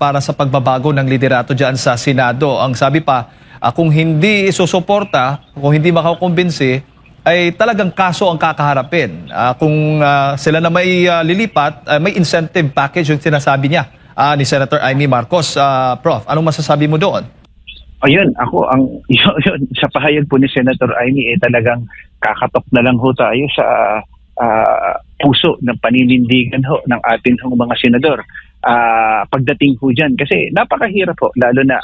para sa pagbabago ng liderato dyan sa Senado. Ang sabi pa, kung hindi isusuporta, kung hindi makakumbinsi, ay talagang kaso ang kakaharapin. Kung sila na may lilipat, may incentive package yung sinasabi niya ni Senator Amy Marcos. Prof, anong masasabi mo doon? Ayun, yun, sa pahayag po ni Senator Amy, talagang kakatok na lang ho tayo sa puso ng paninindigan ho ng ating mga senador. Pagdating ho dyan, kasi napakahirap ho, lalo na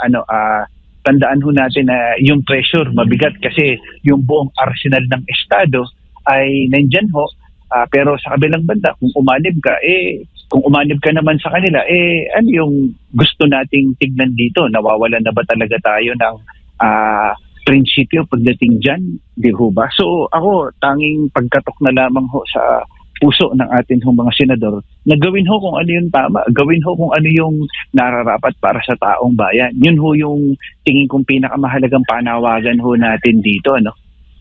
tandaan ho natin na yung pressure mabigat kasi yung buong arsenal ng Estado ay nandyan ho. Pero sa kabilang banda, kung umanib ka naman sa kanila, ano yung gusto nating tignan dito? Nawawalan na ba talaga tayo ng prinsipyo pagdating dyan? Di ho ba? So ako, tanging pagkatok na lamang ho sa puso ng atin hong mga senador na gawin ho kung ano yung tama, gawin ho kung ano yung nararapat para sa taong bayan. Yun ho yung tingin kong pinakamahalagang panawagan ho natin dito, ano?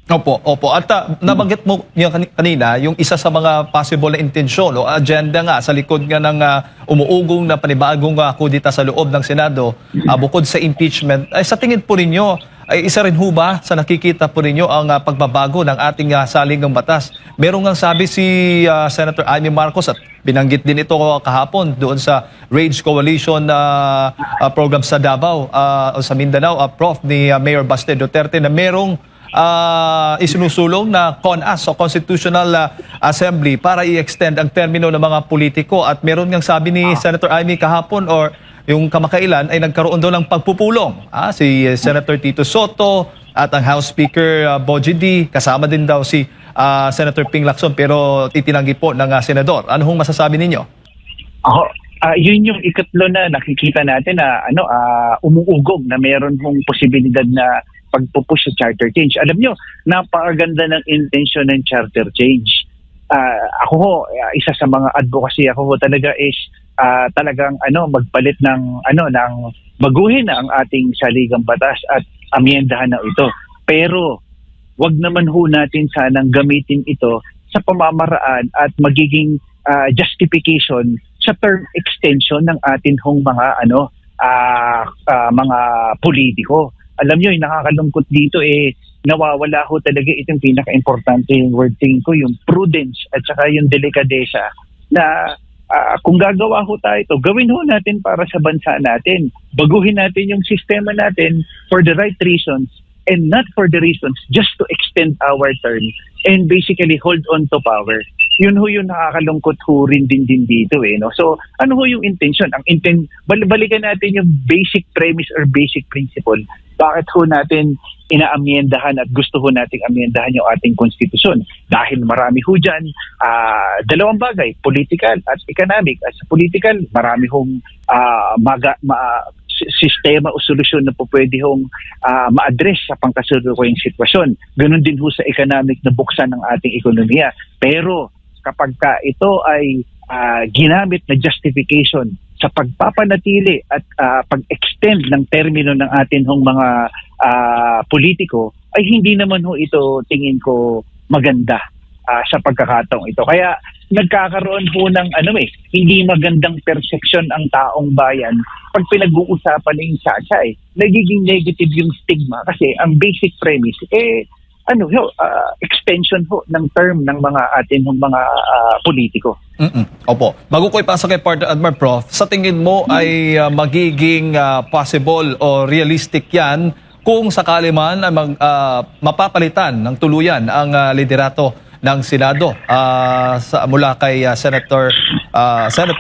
Opo. At nabanggit mo niya kanina, yung isa sa mga possible na intensyon o agenda nga sa likod nga ng umuugong na panibagong kudita sa loob ng Senado, bukod sa impeachment, ay sa tingin po ninyo, ay isa rin ho ba sa nakikita po ninyo ang pagbabago ng ating saligang batas? Merong nga sabi si Senator Amy Marcos at binanggit din ito kahapon doon sa Rage Coalition program sa Davao o sa Mindanao, Prof, ni Mayor Baste Duterte na merong isinusulong na CONAS o Constitutional Assembly para i-extend ang termino ng mga politiko. At meron ngang sabi ni Senator Amy kahapon or yung kamakailan ay nagkaroon doon ng pagpupulong. Si Senator Tito Soto at ang House Speaker Bogie D, kasama din daw si Senator Ping Lacson pero itinanggi po ng senador. Ano hong masasabi ninyo? Yun yung ikatlo na nakikita natin na umuugong na meron hong posibilidad na pagpupush sa charter change. Alam nyo, napakaganda ng intention ng charter change. Ako ho, isa sa mga advocacy ako ho talaga is talagang magpalit ng baguhin na ang ating saligang batas at amyendahan na ito. Pero wag naman ho natin sanang gamitin ito sa pamamaraan at magiging justification sa term extension ng atin hong mga mga politiko. Alam nyo, yung nakakalungkot dito nawawala ho talaga itong pinaka-importante yung word thing ko, yung prudence at saka yung delikadesa na kung gagawa ho tayo ito, gawin ho natin para sa bansa natin. Baguhin natin yung sistema natin for the right reasons and not for the reasons just to extend our term and basically hold on to power. Yun ho yung nakakalungkot ho rin din dito no? So ano ho yung intention? Balikan natin yung basic premise or basic principle. Bakit ho natin inaamyendahan at gusto ho nating amyendahan yung ating konstitusyon? Dahil marami ho dyan, dalawang bagay, political at economic. At sa political, marami hong sistema o solusyon na po pwede hong ma-address sa pangkasalukuyang sitwasyon. Ganon din ho sa economic na buksan ng ating ekonomiya. Pero kapag ito ay ginamit na justification sa pagpapanatili at pag-extend ng termino ng atin hong mga politiko, ay hindi naman ho ito tingin ko maganda. sa pagkakataong ito. Kaya nagkakaroon po ng hindi magandang perception ang taong bayan pag pinag-uusapan ng Chacha nagiging negative yung stigma kasi ang basic premise extension ho ng term ng mga atin mga politiko. Opo. Bago ko ipasa kay Partner Admar Prof, sa tingin mo ay magiging possible o realistic yan kung sakali man mapapalitan ng tuluyan ang liderato ng Senado mula kay Senate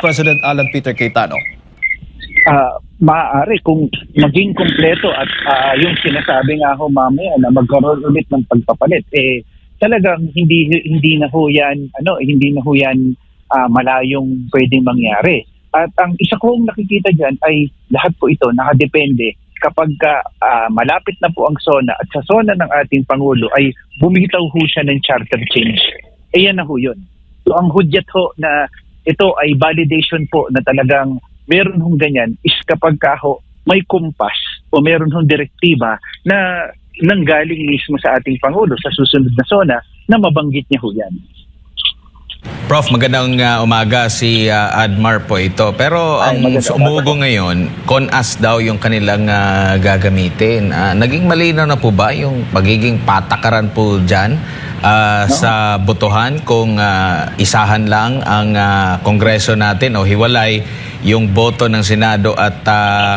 President Alan Peter Cayetano? Maaari kung maging kumpleto at yung sinasabi nga ho mamaya na magkaroon ulit ng pagpapalit talagang hindi na ho yan malayong pwedeng mangyari. At ang isa kong nakikita diyan ay lahat po ito nakadepende kapag malapit na po ang SONA at sa SONA ng ating Pangulo ay bumitaw ho siya ng charter change. Yan na ho yun. So ang hudyat ho na ito ay validation po na talagang meron hong ganyan is kapag may kumpas o meron hong direktiba na nanggaling mismo sa ating Pangulo sa susunod na SONA na mabanggit niya ho yan. Prof, magandang umaga, si Admar po ito. Pero ang umuugo ngayon, CONAS daw yung kanilang gagamitin. Naging malinaw na po ba yung magiging patakaran po dyan sa botohan kung isahan lang ang Kongreso natin o hiwalay yung boto ng Senado at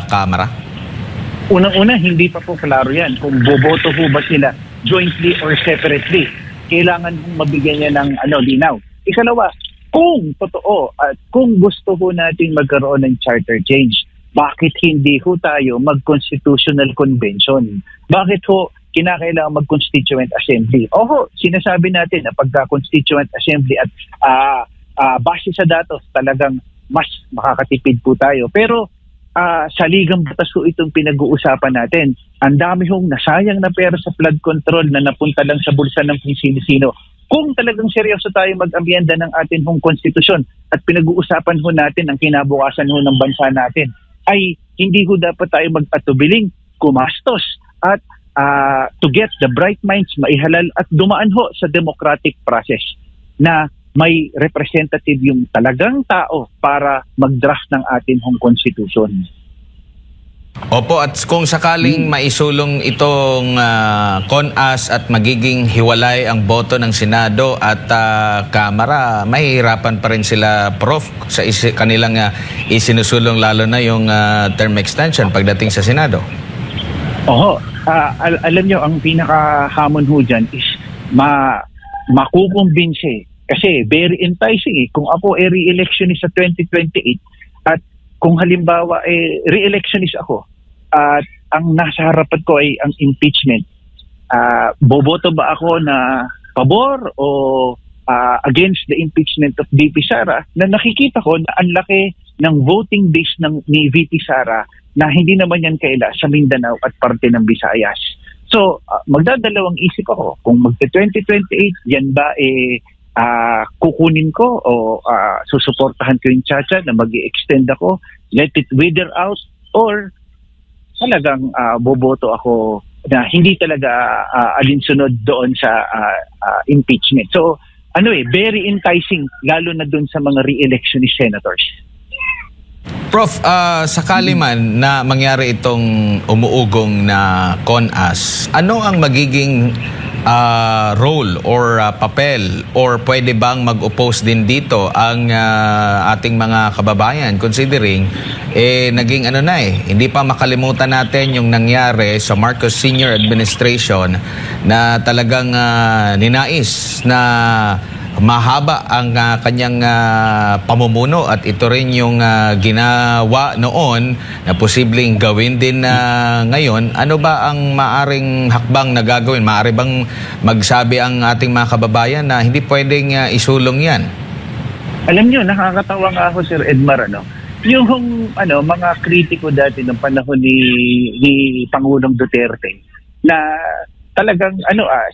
Kamara? Unang-una, hindi pa po klaro yan kung boboto po ba sila jointly or separately. Kailangan mabigyan niya ng linaw. Ikalawa, kung totoo at kung gusto ho natin magkaroon ng charter change, bakit hindi ho tayo mag-constitutional convention? Bakit ho kinakailangan mag-constituent assembly? Oho, sinasabi natin na pagka-constituent assembly at base sa datos talagang mas makakatipid po tayo. Pero sa ligang batas ho itong pinag-uusapan natin. Ang dami hong nasayang na pera sa flood control na napunta lang sa bulsa ng kung sino-sino. Kung talagang seryoso tayo mag-amyenda ng atin hong konstitusyon at pinag-uusapan ho natin ang kinabukasan ho ng bansa natin, ay hindi ho dapat tayo mag-atubiling, kumastos at to get the bright minds maihalal at dumaan ho sa democratic process na may representative yung talagang tao para mag-draft ng atin hong konstitusyon. Opo, at kung sakaling maisulong itong CONAS at magiging hiwalay ang boto ng Senado at Kamara, mahihirapan pa rin sila, Prof, sa kanilang isinusulong lalo na yung term extension pagdating sa Senado. Oho, alam nyo, ang pinakahamon ho dyan is makukumbinse. Kasi very enticing Kung ako re-electionist sa 2028 at kung halimbawa re-electionist ako at ang nasa harapan ko ay ang impeachment, boboto ba ako na pabor o against the impeachment of VP Sara na nakikita ko na ang laki ng voting base ni VP Sara na hindi naman yan kaila sa Mindanao at parte ng Visayas. So, magdadalawang isip ako kung magte-2028, yan ba kukunin ko o susuportahan ko yung Chacha na mag-i-extend ako, let it wither out, or talagang boboto ako na hindi talaga alinsunod doon sa impeachment. So, very enticing lalo na doon sa mga re-electionist senators. Prof, sakali man na mangyari itong umuugong na CONAS, ano ang magiging role or papel or pwede bang mag-oppose din dito ang ating mga kababayan considering naging hindi pa makalimutan natin yung nangyari sa Marcos Sr. Administration na talagang ninais na mahaba ang kanyang pamumuno at ito rin yung ginawa noon na posibleng gawin din ngayon. Ano ba ang maaring hakbang na gagawin? Maari bang magsabi ang ating mga kababayan na hindi pwedeng isulong yan? Alam nyo, nakakatawa nga ako, Sir Edmar, yung mga kritiko dati ng panahon ni Pangulong Duterte na talagang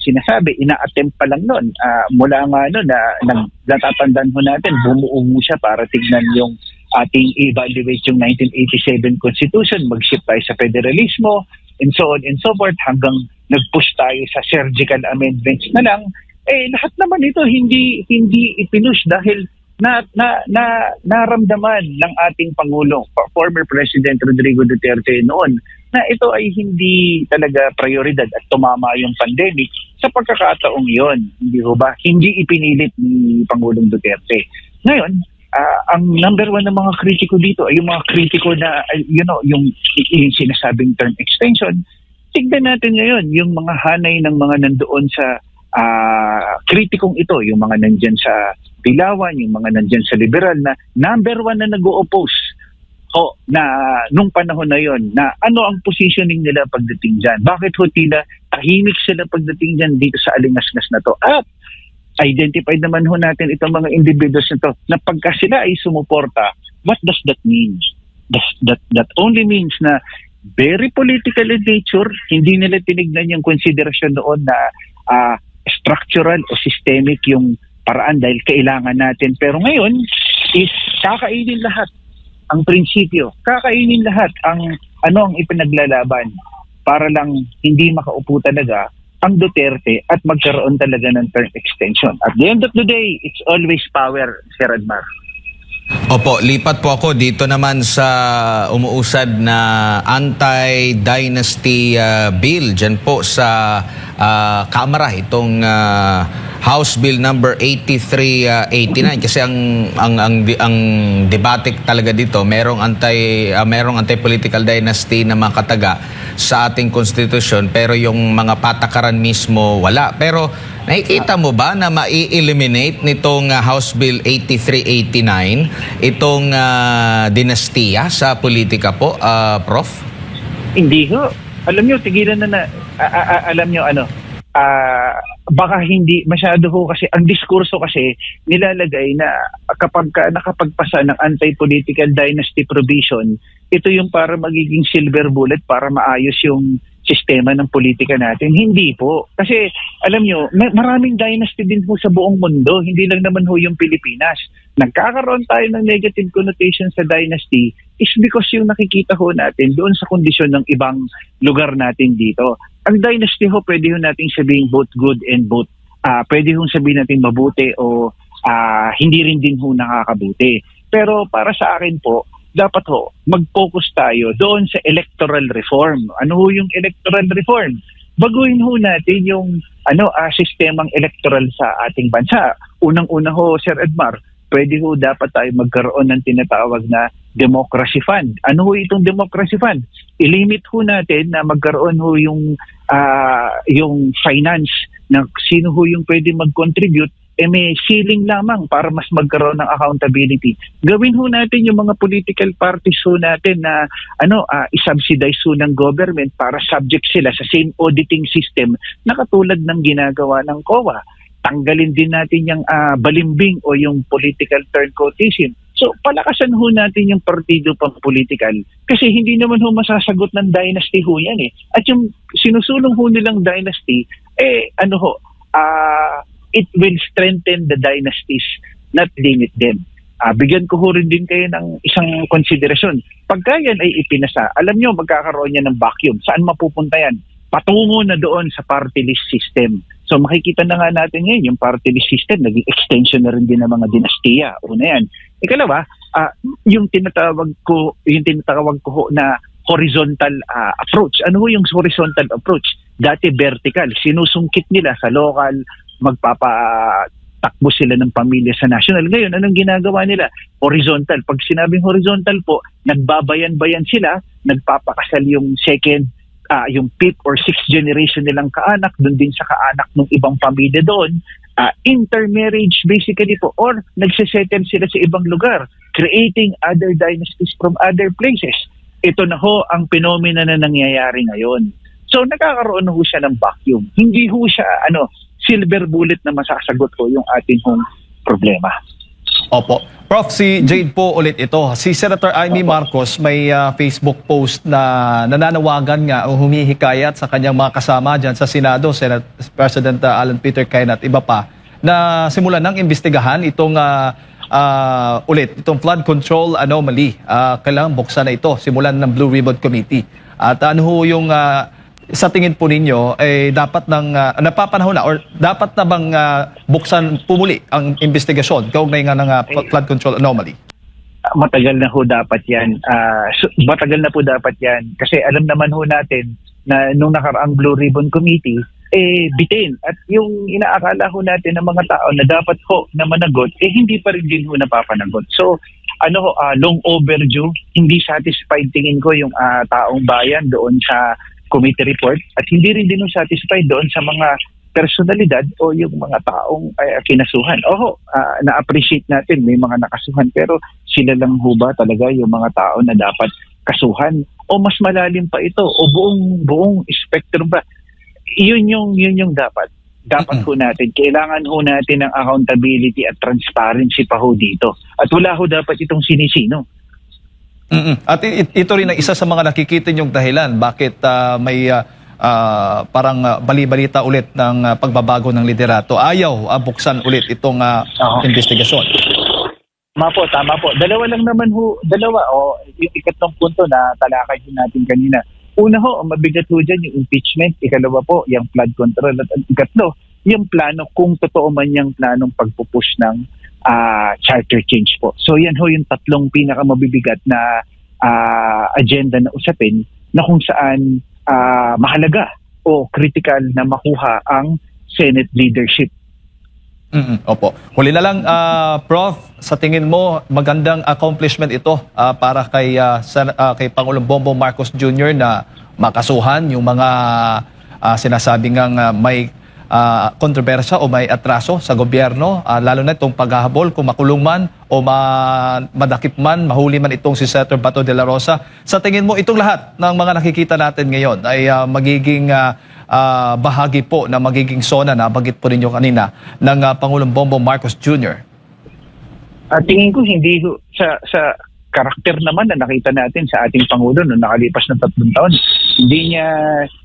sinasabi, ina-attempt pa lang noon. Mula nga na natatandaan ho natin, bumuo siya para tignan yung ating evaluate yung 1987 Constitution, mag-shift tayo sa federalismo, and so on and so forth, hanggang nag-push tayo sa surgical amendments na lang lahat naman ito hindi ipinush dahil naramdaman ng ating Pangulo, former President Rodrigo Duterte noon, na ito ay hindi talaga prioridad at tumama yung pandemic sa pagkakataong yon. Hindi ho ba? Hindi ipinilit ni Pangulong Duterte. Ngayon, ang number one ng mga kritiko dito ay yung mga kritiko na, yung sinasabing term extension. Tignan natin ngayon yung mga hanay ng mga nandoon sa kritikong ito, yung mga nandyan sa Pilawan, yung mga nandyan sa Liberal na number one na nag-o-oppose na nung panahon na yon, na ano ang positioning nila pagdating dyan. Bakit ho tila tahimik sila pagdating dyan dito sa alingasngas na to? At identified naman ho natin itong mga individuals na to na pagka sila ay sumuporta, what does that mean? That only means na very political in nature, hindi nila tinignan yung konsiderasyon noon na structural o systemic yung paraan dahil kailangan natin. Pero ngayon is kakainin lahat ang prinsipyo. Kakainin lahat ang ipinaglalaban para lang hindi makaupo talaga ang Duterte at magkaroon talaga ng term extension. At the end of the day, it's always power, Sir Edmar. Opo, lipat po ako dito naman sa umuusad na anti-dynasty bill dyan po sa Kamara, itong House Bill number 8389 kasi ang debate talaga dito merong anti-political dynasty na makataga sa ating konstitusyon pero yung mga patakaran mismo wala. Pero nakikita mo ba na mai-eliminate nitong House Bill 8389 itong dinastiya sa politika po, Prof? Hindi ho. Alam nyo, tigilan na alam nyo baka hindi masyado ho kasi ang diskurso kasi nilalagay na kapag nakapagpasa ng anti-political dynasty provision, ito yung para magiging silver bullet para maayos yung sistema ng politika natin. Hindi po. Kasi alam nyo, maraming dynasty din po sa buong mundo. Hindi lang naman ho yung Pilipinas. Nagkakaroon tayo ng negative connotation sa dynasty is because yung nakikita ho natin doon sa kondisyon ng ibang lugar natin dito. Ang dynasty ho, pwede ho nating sabihin both good and both. Pwede ho sabihin natin mabuti o hindi rin din ho nakakabuti. Pero para sa akin po, dapat ho, mag-focus tayo doon sa electoral reform. Ano ho yung electoral reform? Baguhin ho natin yung sistemang electoral sa ating bansa. Unang-una ho, Sir Edmar, pwede ho dapat tayo magkaroon ng tinatawag na democracy fund. Ano ho itong democracy fund? I-limit ho natin na magkaroon ho yung finance na sino ho yung pwede mag-contribute may ceiling lamang para mas magkaroon ng accountability. Gawin ho natin yung mga political parties ho natin na i-subsidize ho ng government para subject sila sa same auditing system na katulad ng ginagawa ng COA. Tanggalin din natin yung balimbing o yung political turncoatism. So palakasan ho natin yung partido pang political kasi hindi naman ho masasagot ng dynasty ho yan eh. At yung sinusulong ho nilang dynasty, it will strengthen the dynasties, not limit them. Bigyan ko ho rin din kayo ng isang konsiderasyon. Pagka yan ay ipinasa, alam nyo magkakaroon yan ng vacuum. Saan mapupunta yan? Patungo na doon sa party list system. So makikita na nga natin ngayon yung party list system, naging extension na rin din ng mga dinastiya. Una yan. Ikalawa, yung tinatawag ko ho na horizontal approach. Ano ho yung horizontal approach? Dati vertical. Sinusungkit nila sa local, magpapatakbo sila ng pamilya sa national. Ngayon, anong ginagawa nila? Horizontal. Pag sinabing horizontal po, nagbabayan-bayan sila, nagpapakasal yung second, yung fifth or sixth generation nilang kaanak, doon din sa kaanak ng ibang pamilya doon. Intermarriage basically po, or nagsisettle sila sa ibang lugar, creating other dynasties from other places. Ito na ho ang phenomena na nangyayari ngayon. So nagkakaroon na ho siya ng vacuum. Hindi ho siya silver bullet na masasagot ko yung ating problema. Opo. Prof, si Jade po ulit ito. Si Senator Amy Marcos may Facebook post na nananawagan nga o humihikayat sa kanyang mga kasama dyan sa Senado, Senate President Alan Peter Cayenne at iba pa, na simulan ng imbestigahan itong itong flood control anomaly. Kailangan buksan na ito, simulan ng Blue Ribbon Committee. At ano ho yung sa tingin po ninyo, dapat nang napapanahon na or dapat na bang buksan pumuli ang investigasyon kaugnay nga ng flood control anomaly? Matagal na ho dapat yan. Matagal na po dapat yan. Kasi alam naman ho natin na nung nakaraang Blue Ribbon Committee, bitin. At yung inaakala ho natin ng mga tao na dapat ho na managot, hindi pa rin din ho napapanagot. So, long overdue, hindi satisfied tingin ko yung taong bayan doon sa committee report at hindi rin din satisfied doon sa mga personalidad o yung mga taong kinasuhan. Na-appreciate natin may mga nakasuhan pero sila lang ho ba talaga yung mga tao na dapat kasuhan o mas malalim pa ito o buong spectrum ba? Yun yung dapat ho natin. Kailangan ho natin ng accountability at transparency pa ho dito. At wala ho dapat itong sinisino. At ito rin ang isa sa mga nakikita niyong dahilan bakit may parang bali-balita ulit ng pagbabago ng liderato. Ayaw buksan ulit itong investigasyon. Tama po. Dalawa lang naman ho. Yung ikatlong punto na talakay natin kanina. Una ho, ang mabigat ho dyan yung impeachment. Ikalawa po, yung flood control. At ikatlo, yung plano, kung totoo man yung planong pagpupush ng charter change po. So yan ho yung tatlong pinakamabibigat na agenda na usapin na kung saan mahalaga o critical na makuha ang Senate leadership. Opo. Huli na lang, Prof, sa tingin mo, magandang accomplishment ito para kay Pangulong Bongbong Marcos Jr. na makasuhan yung mga sinasabing may kontrobersya o may atraso sa gobyerno, lalo na itong paghahabol kung makulong man o madakip man, mahuli man itong si Senator Bato de la Rosa. Sa tingin mo, itong lahat ng mga nakikita natin ngayon ay magiging bahagi po na magiging sona na bagit po ninyo kanina ng Pangulong Bongbong Marcos Jr.? Tingin ko hindi sa karakter naman na nakita natin sa ating Pangulo noong nakalipas ng 3 taon, hindi niya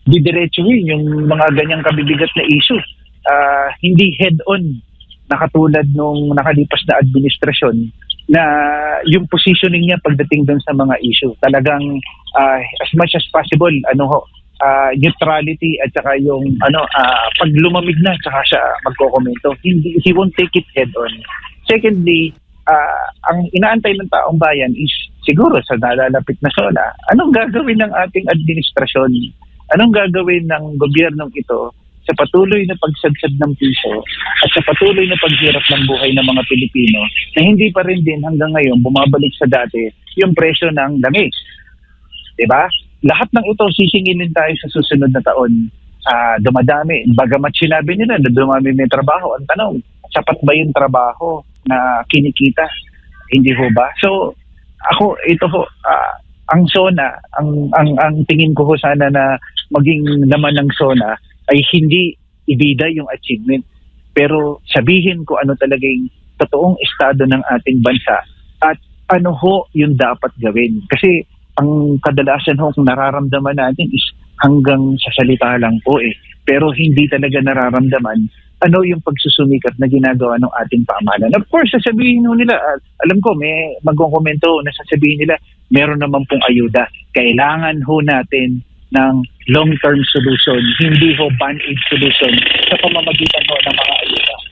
didiretsuhin yung mga ganyang kabibigat na issue. Hindi head-on na katulad nung nakalipas na administrasyon na yung positioning niya pagdating doon sa mga issue. Talagang as much as possible, neutrality at saka yung pag lumamig na saka siya magkokomento. He won't take it head-on. Secondly, ang inaantay ng taong bayan is siguro sa nalalapit na SONA, anong gagawin ng ating administrasyon? Anong gagawin ng gobyernong ito sa patuloy na pagsadsad ng piso at sa patuloy na paghirap ng buhay ng mga Pilipino na hindi pa rin din hanggang ngayon bumabalik sa dati yung presyo ng langis. Diba? Lahat ng ito sisingilin tayo sa susunod na taon. Dumadami. Bagamat sinabi nila na dumami may trabaho. Ang tanong, sapat ba yung trabaho na kinikita? Hindi ho ba? So, ito ho, ang SONA, ang tingin ko ho sana na maging laman ng SONA ay hindi ibida yung achievement. Pero sabihin ko ano talaga yung totoong estado ng ating bansa at ano ho yung dapat gawin. Kasi ang kadalasan ho kung nararamdaman natin is hanggang sa salita lang po Pero hindi talaga nararamdaman ano yung pagsusumikat na ginagawa ng ating pamahalaan. Of course, sasabihin nila, alam ko may magkokomento na sasabihin nila, meron naman pong ayuda. Kailangan ho natin ng long-term solution, hindi ho band-aid solution sa pamamagitan ho ng mga ayuda.